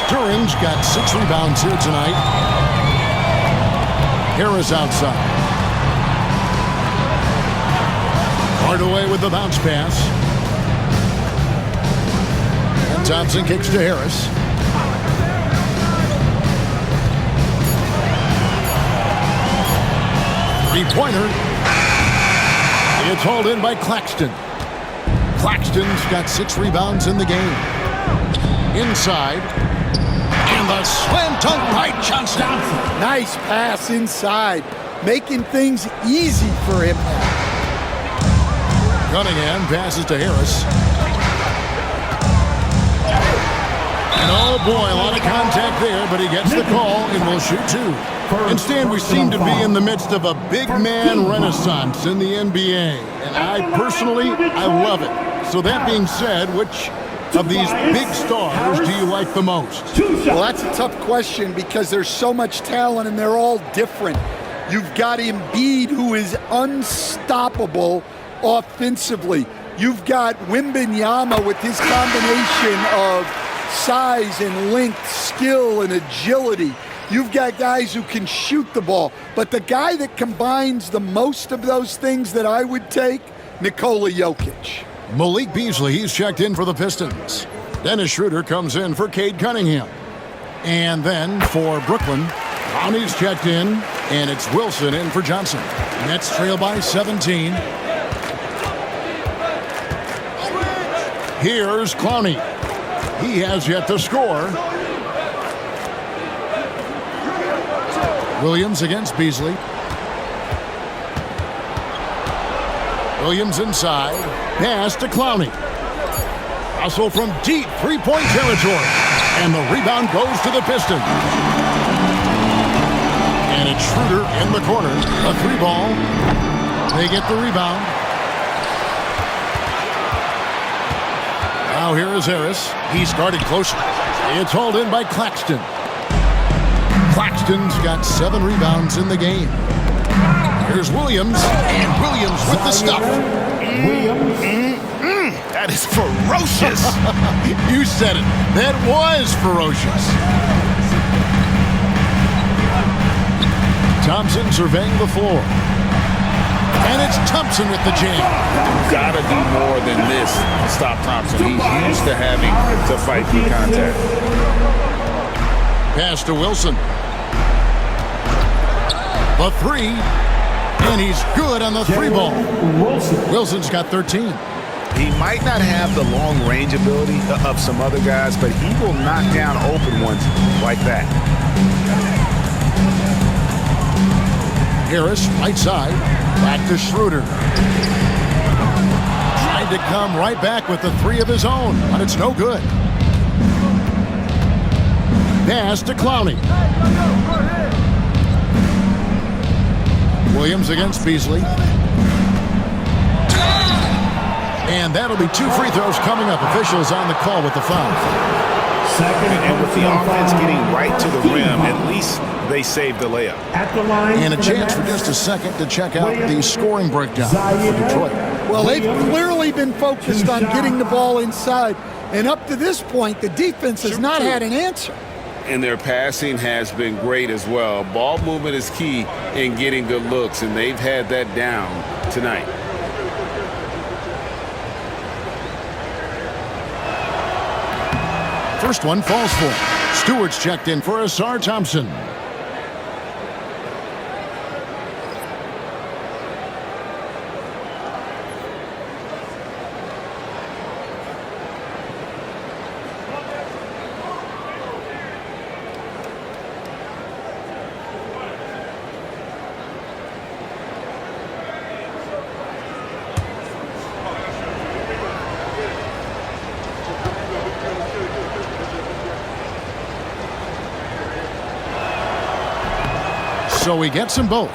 Durant's got 6 rebounds here tonight. Harris outside. Hardaway with the bounce pass. And Thompson kicks to Harris. Three-pointer. It's hauled in by Claxton. Claxton's got 6 rebounds in the game. Inside. And the slam dunk by Johnson. Nice pass inside. Making things easy for him. Cunningham passes to Harris. And oh boy, a lot of contact there, but he gets the call and will shoot 2. And Stan, we seem to be in the midst of a big man renaissance in the NBA. And I love it. So that being said, which of these big stars do you like the most? Well, that's a tough question because there's so much talent and they're all different. You've got Embiid, who is unstoppable offensively. You've got Wembanyama with his combination of size and length, skill and agility. You've got guys who can shoot the ball. But the guy that combines the most of those things that I would take, Nikola Jokic. Malik Beasley, he's checked in for the Pistons. Dennis Schroeder comes in for Cade Cunningham. And then for Brooklyn, Clowney's checked in, and it's Wilson in for Johnson. Nets trail by 17. Here's Clowney. He has yet to score. Williams against Beasley. Williams inside. Pass to Clowney. Hustle from deep three-point territory. And the rebound goes to the Pistons. And it's Schroeder in the corner. A 3-ball. They get the rebound. Now here is Harris. He's guarded closer. It's hauled in by Claxton. Claxton's got 7 rebounds in the game. Here's Williams, and Williams with the stuff. That is ferocious. You said it. That was ferocious. Thompson surveying the floor. And it's Thompson with the jam. Gotta do more than this to stop Thompson. He's used to having to fight through contact. Pass to Wilson. The 3, and he's good on the 3 ball. Wilson's got 13. He might not have the long-range ability of some other guys, but he will knock down open ones like that. Harris, right side, back to Schroeder. Tried to come right back with the 3 of his own, but it's no good. Pass to Clowney. Williams against Beasley. And that'll be 2 free throws coming up. Officials on the call with the foul. And with the offense getting right to the rim, at least they saved the layup. And a chance for just a second to check out the scoring breakdown for Detroit. Well, they've clearly been focused on getting the ball inside. And up to this point, the defense has not had an answer. And their passing has been great as well. Ball movement is key in getting good looks, and they've had that down tonight. First one falls for. Stewart's checked in for Asar Thompson. So he gets them both.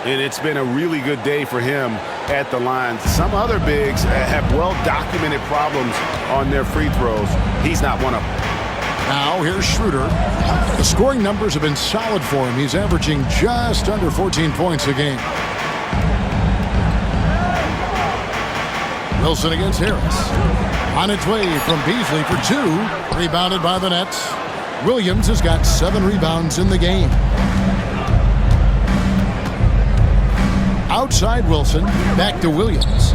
And it's been a really good day for him at the line. Some other bigs have well-documented problems on their free throws. He's not one of them. Now here's Schroeder. The scoring numbers have been solid for him. He's averaging just under 14 points a game. Wilson against Harris. On its way from Beasley for 2. Rebounded by the Nets. Williams has got 7 rebounds in the game. Outside Wilson, back to Williams.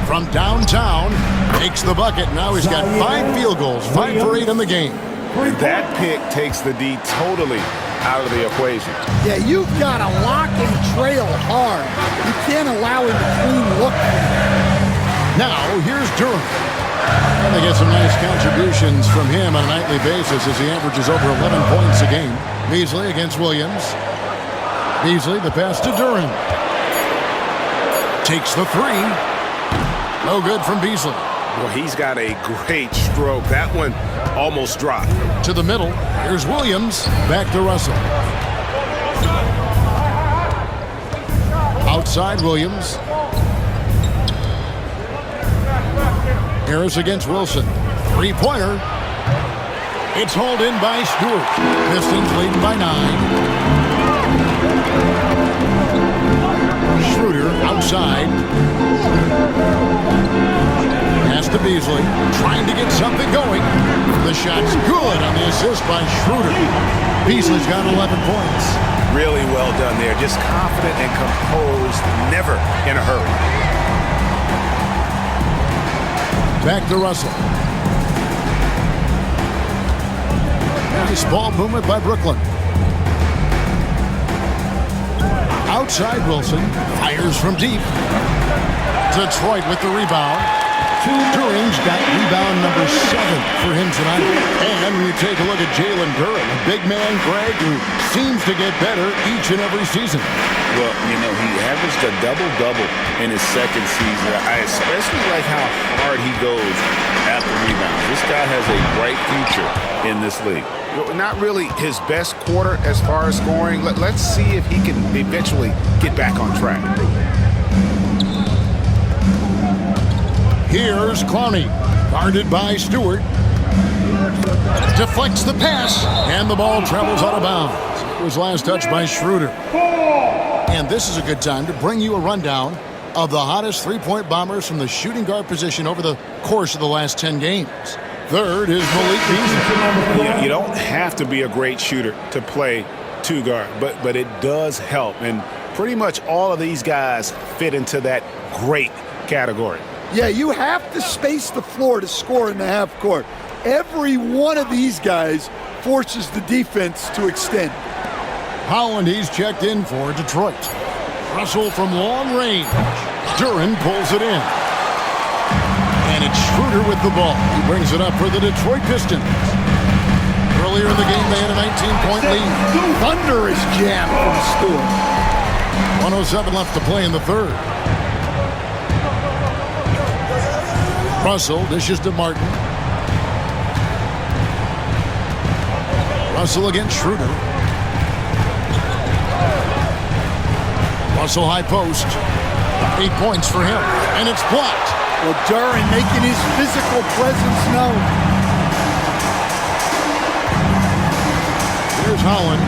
From downtown, makes the bucket. Now he's got 5 field goals, 5 for 8 in the game. That pick takes the D totally out of the equation. Yeah, you've got to lock and trail hard. You can't allow him to clean look. Now here's Durham. And they get some nice contributions from him on a nightly basis as he averages over 11 points a game. Beasley against Williams. Beasley, the pass to Durham. Takes the 3. No good from Beasley. Well, he's got a great stroke. That one almost dropped. To the middle. Here's Williams. Back to Russell. Outside Williams. Harris against Wilson. 3-pointer. It's hauled in by Stewart. Pistons leading by 9. Schroeder outside. Pass to Beasley. Trying to get something going. The shot's good on the assist by Schroeder. Beasley's got 11 points. Really well done there. Just confident and composed. Never in a hurry. Back to Russell. Nice ball movement by Brooklyn. Outside Wilson. Fires from deep. Detroit with the rebound. Durham's got rebound number 7 for him tonight. And when you take a look at Jalen Durham, a big man, Greg, who seems to get better each and every season. Well, you know, he averaged a double-double in his second season. I especially like how hard he goes after rebounds. This guy has a bright future in this league. Not really his best quarter as far as scoring. Let's see if he can eventually get back on track. Here's Clowney, guarded by Stewart. Deflects the pass, and the ball travels out of bounds. It was last touched by Schroeder. And this is a good time to bring you a rundown of the hottest three-point bombers from the shooting guard position over the course of the last 10 games. Third is Malik Beasley. You don't have to be a great shooter to play two guard, but it does help. And pretty much all of these guys fit into that great category. Yeah, you have to space the floor to score in the half court. Every one of these guys forces the defense to extend. Holland, he's checked in for Detroit. Russell from long range. Duran pulls it in. And it's Schroeder with the ball. He brings it up for the Detroit Pistons. Earlier in the game, they had a 19-point lead. Thunderous jam from Stewart. 1:07 left to play in the third. Russell dishes to Martin. Russell against Schroeder. Russell high post. 8 points for him. And it's blocked. Well, Duran making his physical presence known. Here's Holland.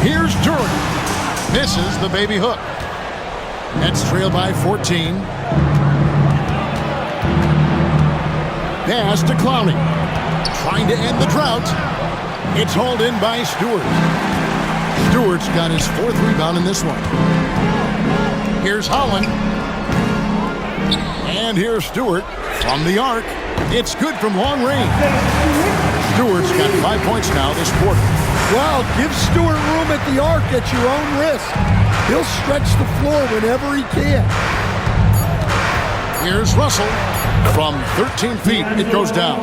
Here's Duran. Misses the baby hook. Nets trail by 14. Pass to Clowney. Trying to end the drought. It's hauled in by Stewart. Stewart's got his fourth rebound in this one. Here's Holland. And here's Stewart from the arc. It's good from long range. Stewart's got 5 points now this quarter. Well, give Stewart room at the arc at your own risk. He'll stretch the floor whenever he can. Here's Russell. From 13 feet, it goes down.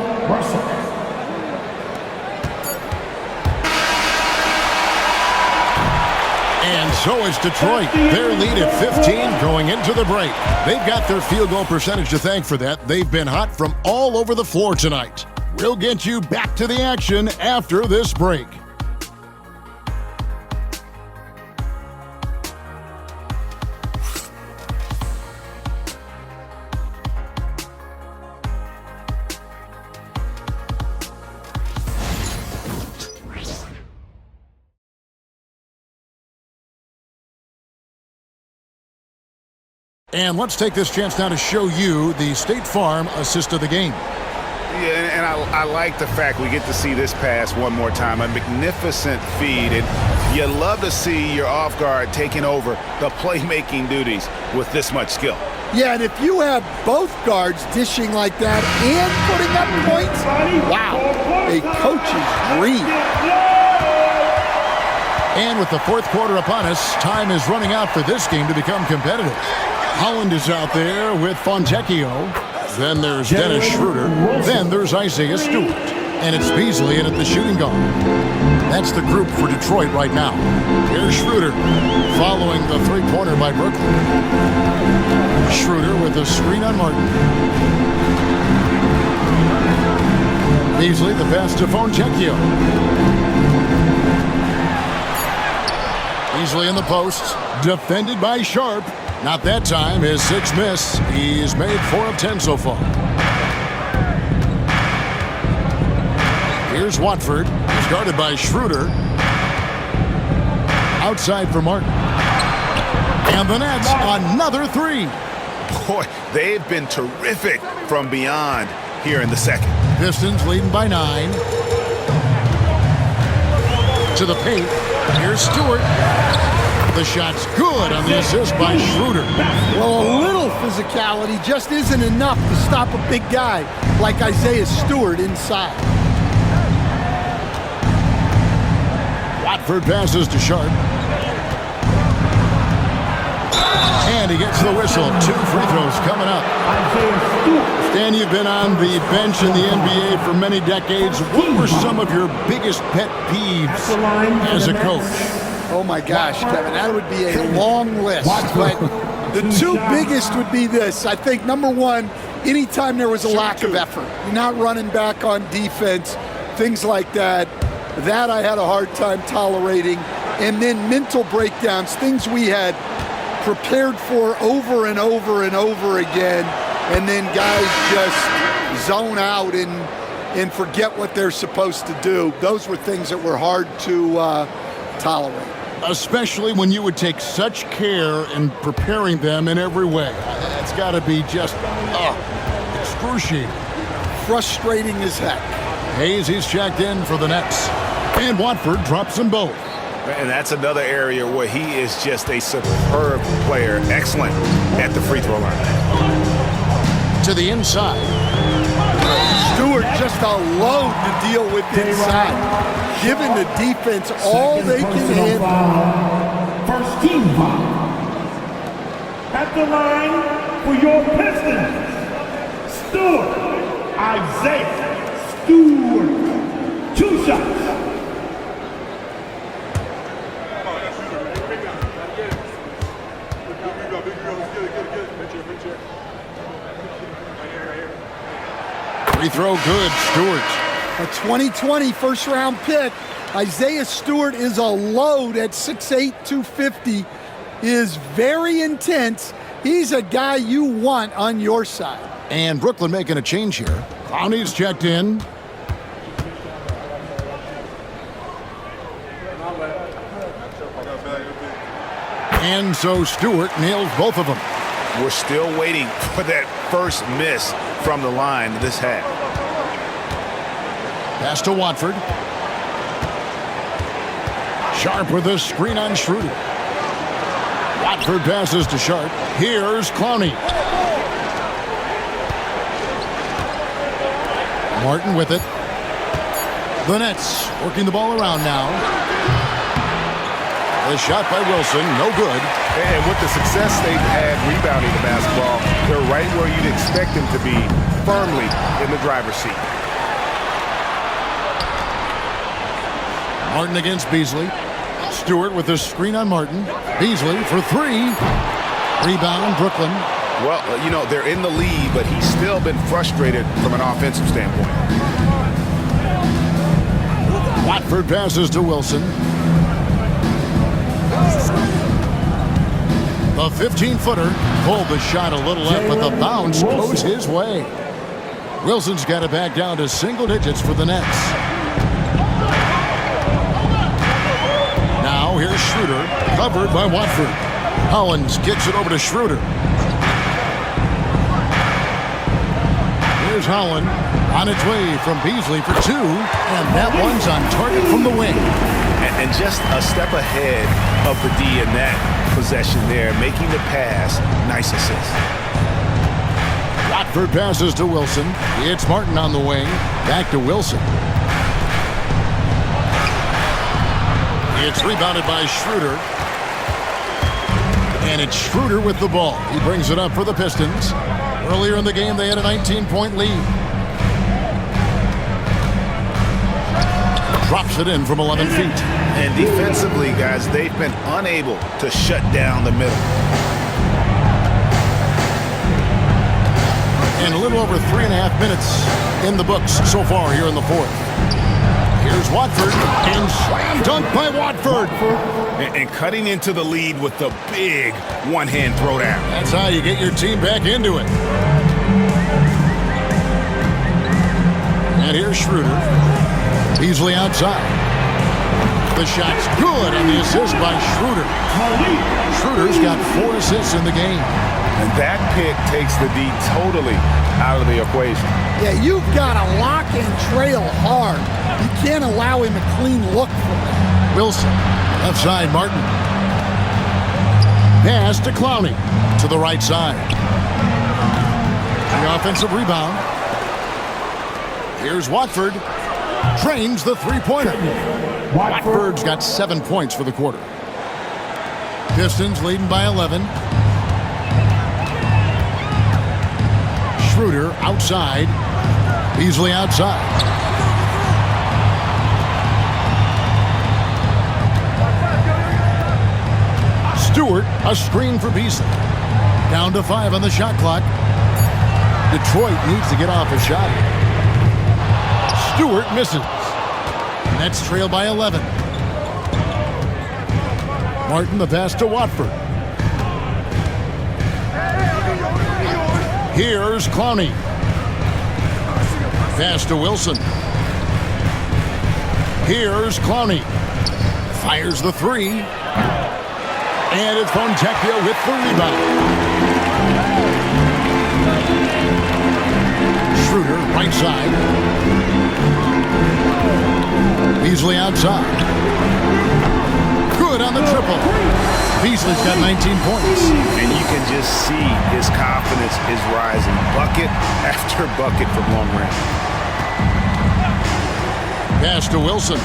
And so is Detroit. Their lead at 15 going into the break. They've got their field goal percentage to thank for that. They've been hot from all over the floor tonight. We'll get you back to the action after this break. And let's take this chance now to show you the State Farm assist of the game. Yeah, and I like the fact we get to see this pass one more time. A magnificent feed. And you love to see your off guard taking over the playmaking duties with this much skill. Yeah, and if you have both guards dishing like that and putting up points, wow, a coach's dream. And with the fourth quarter upon us, time is running out for this game to become competitive. Holland is out there with Fontecchio. Then there's Dennis Schroeder. Then there's Isaiah Stewart. And it's Beasley in at the shooting guard. That's the group for Detroit right now. Here's Schroeder following the three-pointer by Brooklyn. Schroeder with a screen on Martin. Beasley, the pass to Fontecchio. Beasley in the post. Defended by Sharp. Not that time. His sixth miss. He's made 4 of 10 so far. Here's Watford. He's guarded by Schroeder. Outside for Martin. And the Nets, another three. Boy, they've been terrific from beyond here in the second. Pistons leading by 9. To the paint. Here's Stewart. The shot's good on the assist by Schroeder. Well, a little physicality just isn't enough to stop a big guy like Isaiah Stewart inside. Watford passes to Sharp. And he gets the whistle. 2 free throws coming up. Stan, you've been on the bench in the NBA for many decades. What were some of your biggest pet peeves as a coach? Oh my gosh, Kevin, that would be a long list. But the two biggest would be this. I think number one, anytime there was a lack of effort, you're not running back on defense, things like that. That I had a hard time tolerating. And then mental breakdowns, things we had prepared for over and over and over again, and then guys just zone out and forget what they're supposed to do. Those were things that were hard to tolerate. Especially when you would take such care in preparing them in every way. It's got to be just excruciating. Frustrating as heck. Hayes, he's checked in for the Nets. And Watford drops them both. And that's another area where he is just a superb player. Excellent at the free throw line. To the inside. Stewart just a load to deal with inside. Giving the defense all they can hit. First team foul. At the line for your Pistons, Stewart, Isaiah Stewart. 2 shots. Free throw good, Stewart. A 2020 first-round pick. Isaiah Stewart is a load at 6'8", 250. Is very intense. He's a guy you want on your side. And Brooklyn making a change here. Clowney's checked in. And so Stewart nails both of them. We're still waiting for that first miss from the line this half. Pass to Watford. Sharp with a screen on Schroeder. Watford passes to Sharp. Here's Clowney. Martin with it. The Nets working the ball around now. The shot by Wilson, no good. And with the success they've had rebounding the basketball, they're right where you'd expect them to be, firmly in the driver's seat. Martin against Beasley. Stewart with the screen on Martin. Beasley for 3. Rebound, Brooklyn. Well, you know, they're in the lead, but he's still been frustrated from an offensive standpoint. Watford passes to Wilson. The 15-footer pulled the shot a little left, but the bounce goes his way. Wilson's got it back down to single digits for the Nets. Now here's Schroeder, covered by Watford. Hollins kicks it over to Schroeder. Here's Holland on its way from Beasley for 2, and that one's on target from the wing. And just a step ahead of the D in that possession there, making the pass. Nice assist. Watford passes to Wilson. It's Martin on the wing. Back to Wilson. It's rebounded by Schroeder. And it's Schroeder with the ball. He brings it up for the Pistons. Earlier in the game, they had a 19-point lead. Drops it in from 11 feet. And defensively, guys, they've been unable to shut down the middle. And a little over 3.5 minutes in the books so far here in the fourth. Here's Watford, and slam dunk by Watford. And cutting into the lead with the big one-hand throwdown. That's how you get your team back into it. And here's Schroeder. Beasley outside. The shot's good, and the assist by Schroeder. Schroeder's got 4 assists in the game. And that pick takes the D totally out of the equation. Yeah, you've got to lock and trail hard. You can't allow him a clean look from that. Wilson, left side, Martin. Pass to Clowney, to the right side. The offensive rebound. Here's Watford. Trains the three-pointer. Watford's got 7 points for the quarter. Pistons leading by 11. Schroeder outside. Beasley outside. Stewart, a screen for Beasley. Down to 5 on the shot clock. Detroit needs to get off a shot. Stewart misses. Nets trail by 11. Martin the pass to Watford. Here's Clowney. Pass to Wilson. Here's Clowney. Fires the three. And it's Fontecchio with the rebound. Schroeder, right side. Beasley outside. Good on the triple. Beasley's got 19 points. And you can just see his confidence is rising. Bucket after bucket from long range. Pass to Wilson.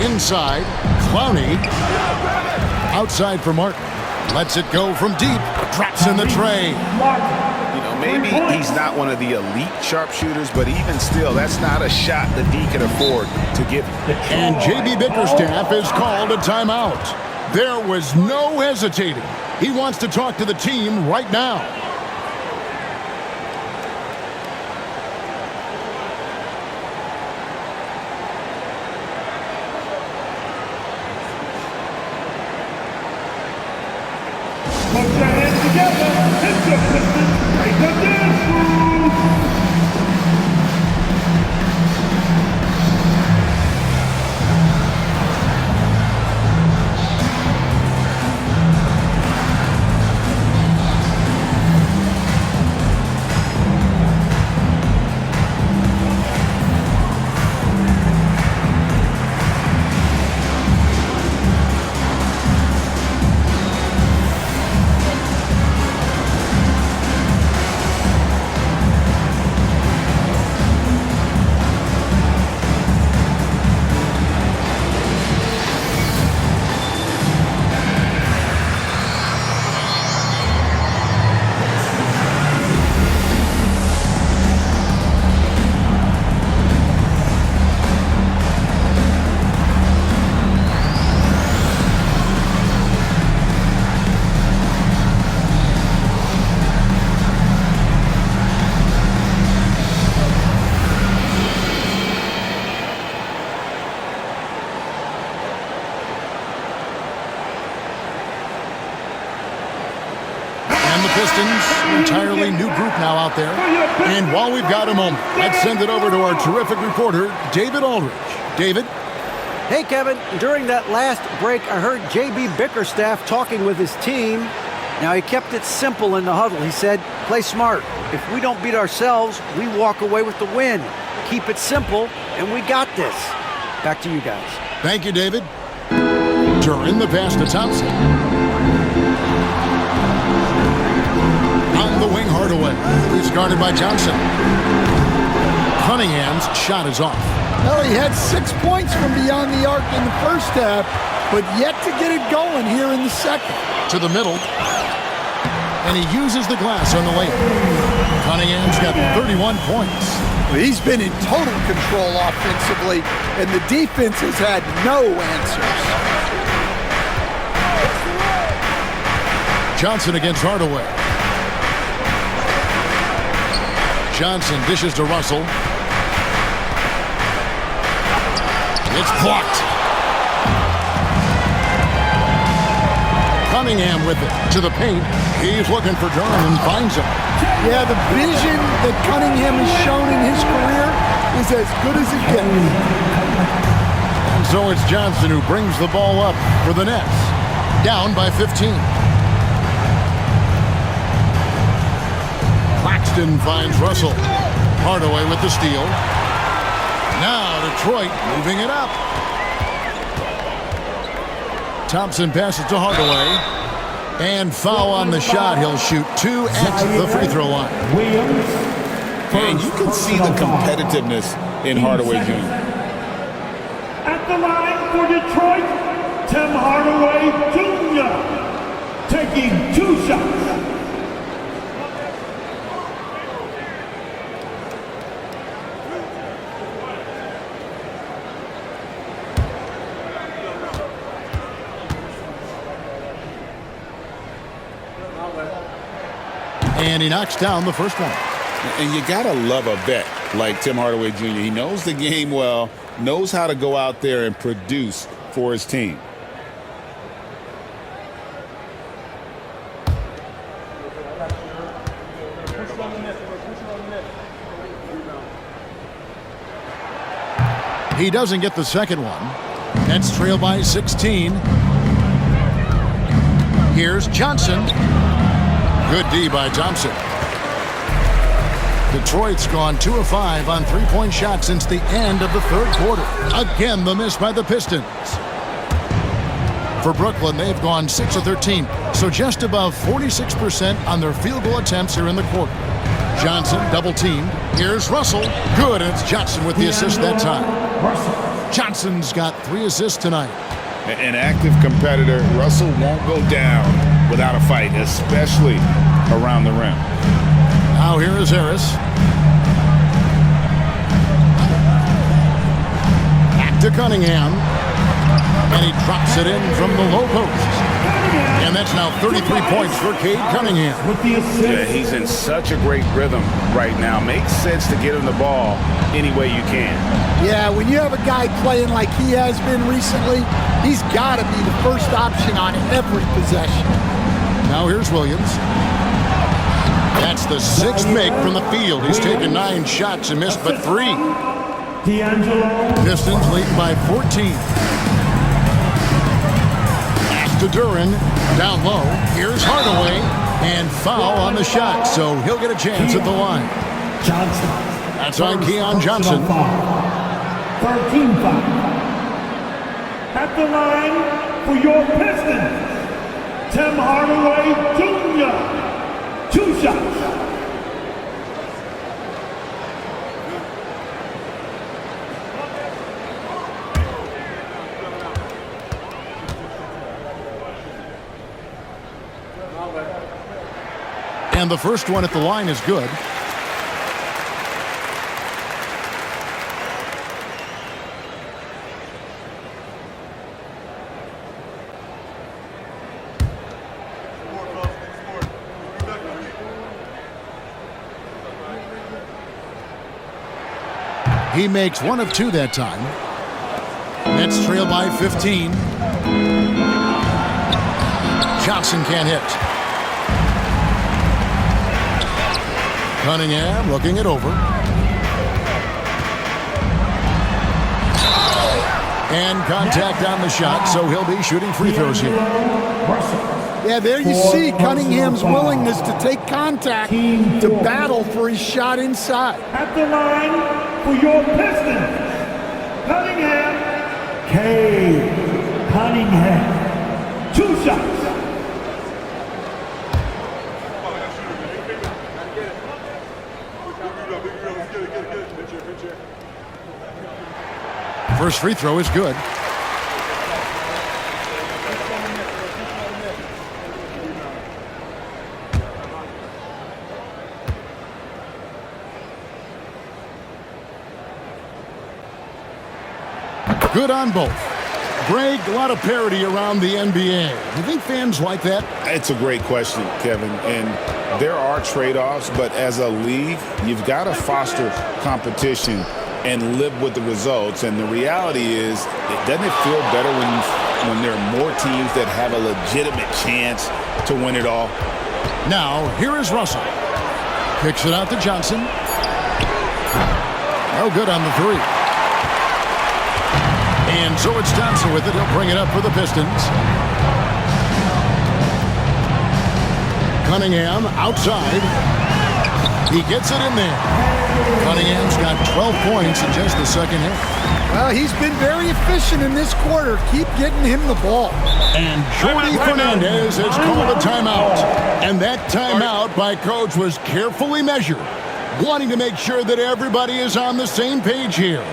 Inside, Clowney. Outside for Martin. Lets it go from deep. Drops in the tray. You know, maybe he's not one of the elite sharpshooters, but even still, that's not a shot that he can afford to give. And J.B. Bickerstaff has called a timeout. There was no hesitating. He wants to talk to the team right now. Put your hands together. It's the Pistons. Break the dance move. Pistons, entirely new group now out there. And while we've got a moment, let's send it over to our terrific reporter, David Aldridge. David? Hey, Kevin. During that last break, I heard J.B. Bickerstaff talking with his team. Now, he kept it simple in the huddle. He said, play smart. If we don't beat ourselves, we walk away with the win. Keep it simple, and we got this. Back to you guys. Thank you, David. During the pass to Thompson. On the wing, Hardaway. He's guarded by Johnson. Cunningham's shot is off. Well, he had 6 points from beyond the arc in the first half, but yet to get it going here in the second. To the middle. And he uses the glass on the layup. Cunningham's got 31 points. He's been in total control offensively, and the defense has had no answers. Johnson against Hardaway. Johnson dishes to Russell. It's blocked. Cunningham with it to the paint. He's looking for Durham and finds him. Yeah, the vision that Cunningham has shown in his career is as good as it gets. And so it's Johnson who brings the ball up for the Nets. Down by 15. Claxton finds Russell. Hardaway with the steal. Now Detroit moving it up. Thompson passes to Hardaway. And foul on the shot. He'll shoot 2 at the free throw line. And you can see the competitiveness in Hardaway Jr. At the line for Detroit, Tim Hardaway Jr. taking 2 shots. And he knocks down the first one. And you got to love a vet like Tim Hardaway Jr. He knows the game well, knows how to go out there and produce for his team. He doesn't get the second one. Nets trail by 16. Here's Johnson. Good D by Thompson. Detroit's gone 2 of 5 on three-point shots since the end of the third quarter. Again, the miss by the Pistons. For Brooklyn, they've gone 6 of 13, so just above 46% on their field goal attempts here in the quarter. Johnson double-teamed. Here's Russell. Good, and it's Johnson with the assist that time. Johnson's got 3 assists tonight. An active competitor. Russell won't go down without a fight, especially around the rim. Now here is Harris. Back to Cunningham. And he drops it in from the low post. And that's now 33 points for Cade Cunningham. Yeah, he's in such a great rhythm right now. Makes sense to get him the ball any way you can. Yeah, when you have a guy playing like he has been recently, he's got to be the first option on every possession. Now here's Williams. That's the 6th make from the field. He's taken 9 shots and missed but 3. Pistons lead by 14. Back to Duran. Down low. Here's Hardaway. And foul on the shot, so he'll get a chance at the line. That's on Keon Johnson. 13 foul. At the line for your Pistons, Tim Hardaway Jr. 2 shots. And the first one at the line is good. He makes 1 of 2 that time. Nets trail by 15. Johnson can't hit. Cunningham looking it over. And contact on the shot, so he'll be shooting free throws here. Yeah, there you see Cunningham's willingness to take contact to battle for his shot inside. At the line for your Pistons, Cunningham, Cade Cunningham, 2 shots. First free throw is good. Good on both. Greg, a lot of parity around the NBA. Do you think fans like that? It's a great question, Kevin. And there are trade-offs, but as a league, you've got to foster competition and live with the results. And the reality is, doesn't it feel better when there are more teams that have a legitimate chance to win it all? Now, here is Russell. Kicks it out to Johnson. No good on the 3. And so it's Thompson with it. He'll bring it up for the Pistons. Cunningham outside. He gets it in there. Cunningham's got 12 points in just the second half. Well, he's been very efficient in this quarter. Keep getting him the ball. And Jordi Fernandez has called a timeout. And that timeout by Coach was carefully measured, wanting to make sure that everybody is on the same page here.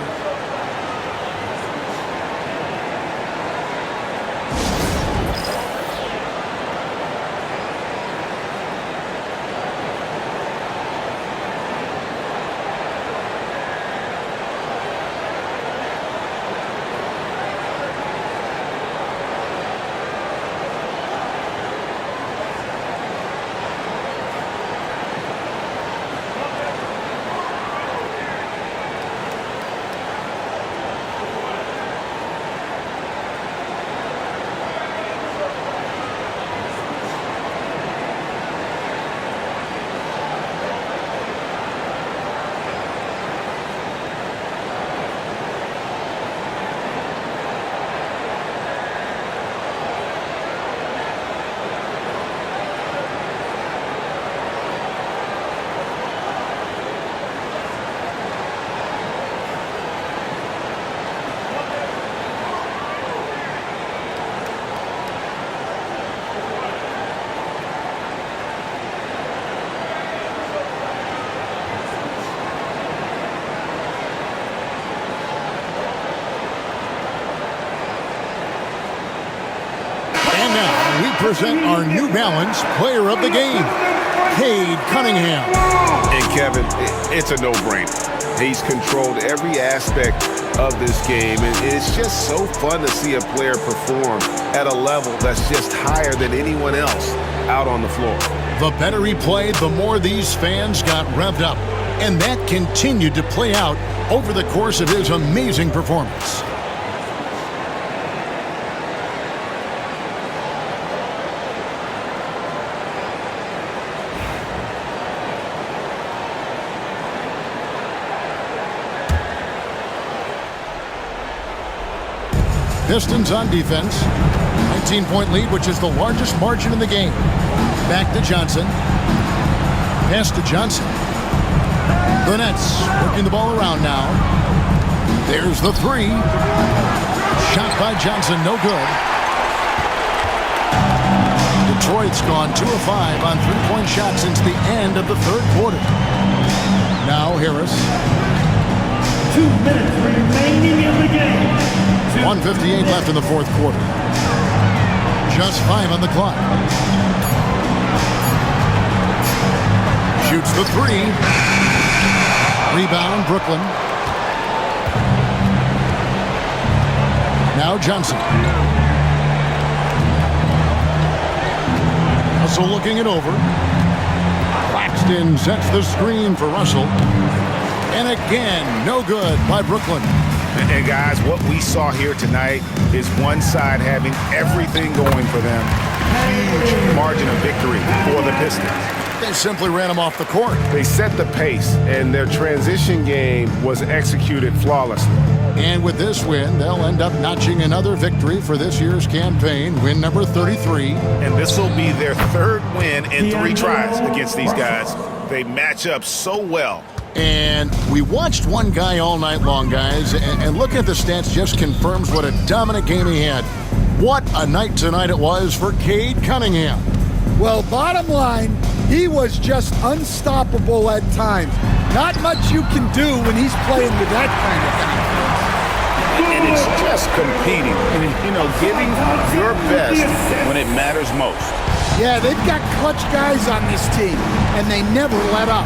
present our New Balance Player of the Game, Cade Cunningham. And Kevin, it's a no-brainer. He's controlled every aspect of this game, and it's just so fun to see a player perform at a level that's just higher than anyone else out on the floor. The better he played, the more these fans got revved up, and that continued to play out over the course of his amazing performance. Pistons on defense. 19-point lead, which is the largest margin in the game. Back to Johnson. Pass to Johnson. The Nets working the ball around now. There's the three. Shot by Johnson, no good. Detroit's gone 2 of 5 on three-point shots since the end of the third quarter. Now Harris. 2 minutes remaining in the game. 1:58 left in the fourth quarter. Just 5 on the clock. Shoots the three. Rebound, Brooklyn. Now Johnson. Russell looking it over. Claxton sets the screen for Russell. And again, no good by Brooklyn. And guys, what we saw here tonight is one side having everything going for them. Huge margin of victory for the Pistons. They simply ran them off the court. They set the pace, and their transition game was executed flawlessly. And with this win, they'll end up notching another victory for this year's campaign, win number 33. And this will be their third win in 3 tries against these guys. They match up so well. And we watched one guy all night long, guys, and looking at the stats just confirms what a dominant game he had. What a night tonight it was for Cade Cunningham. Well, bottom line, he was just unstoppable at times. Not much you can do when he's playing with that kind of confidence. And it's just competing, giving your best when it matters most. Yeah, they've got clutch guys on this team, and they never let up.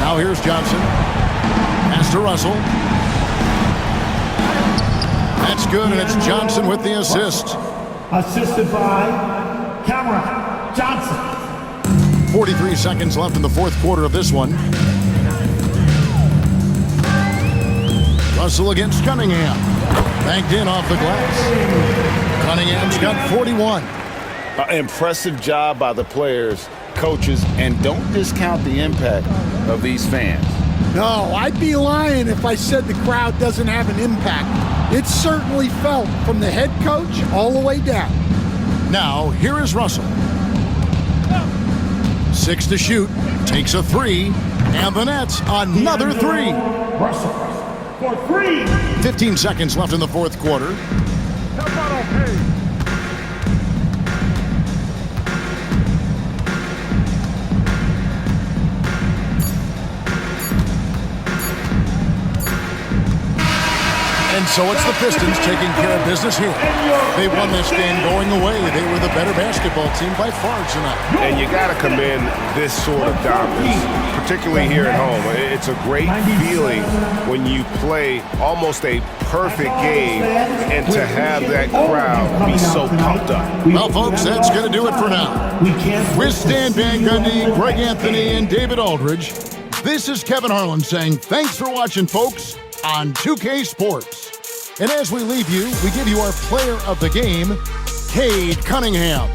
Now here's Johnson. Pass to Russell. That's good, and it's Johnson with the assist. Assisted by Cameron Johnson. 43 seconds left in the fourth quarter of this one. Russell against Cunningham. Banked in off the glass. Cunningham's got 41. Impressive job by the players, coaches, and don't discount the impact of these fans. No, I'd be lying if I said the crowd doesn't have an impact. It's certainly felt from the head coach all the way down. Now, here is Russell. 6 to shoot, takes a 3, and the Nets another 3. Russell for 3. 15 seconds left in the fourth quarter. And so it's the Pistons taking care of business here. They won this game going away. They were the better basketball team by far tonight. And you got to commend this sort of dominance, particularly here at home. It's a great feeling when you play almost a perfect game and to have that crowd be so pumped up. Well, folks, that's going to do it for now. With Stan Van Gundy, Greg Anthony, and David Aldridge, this is Kevin Harlan saying thanks for watching, folks, on 2K Sports. And as we leave you, we give you our player of the game, Cade Cunningham.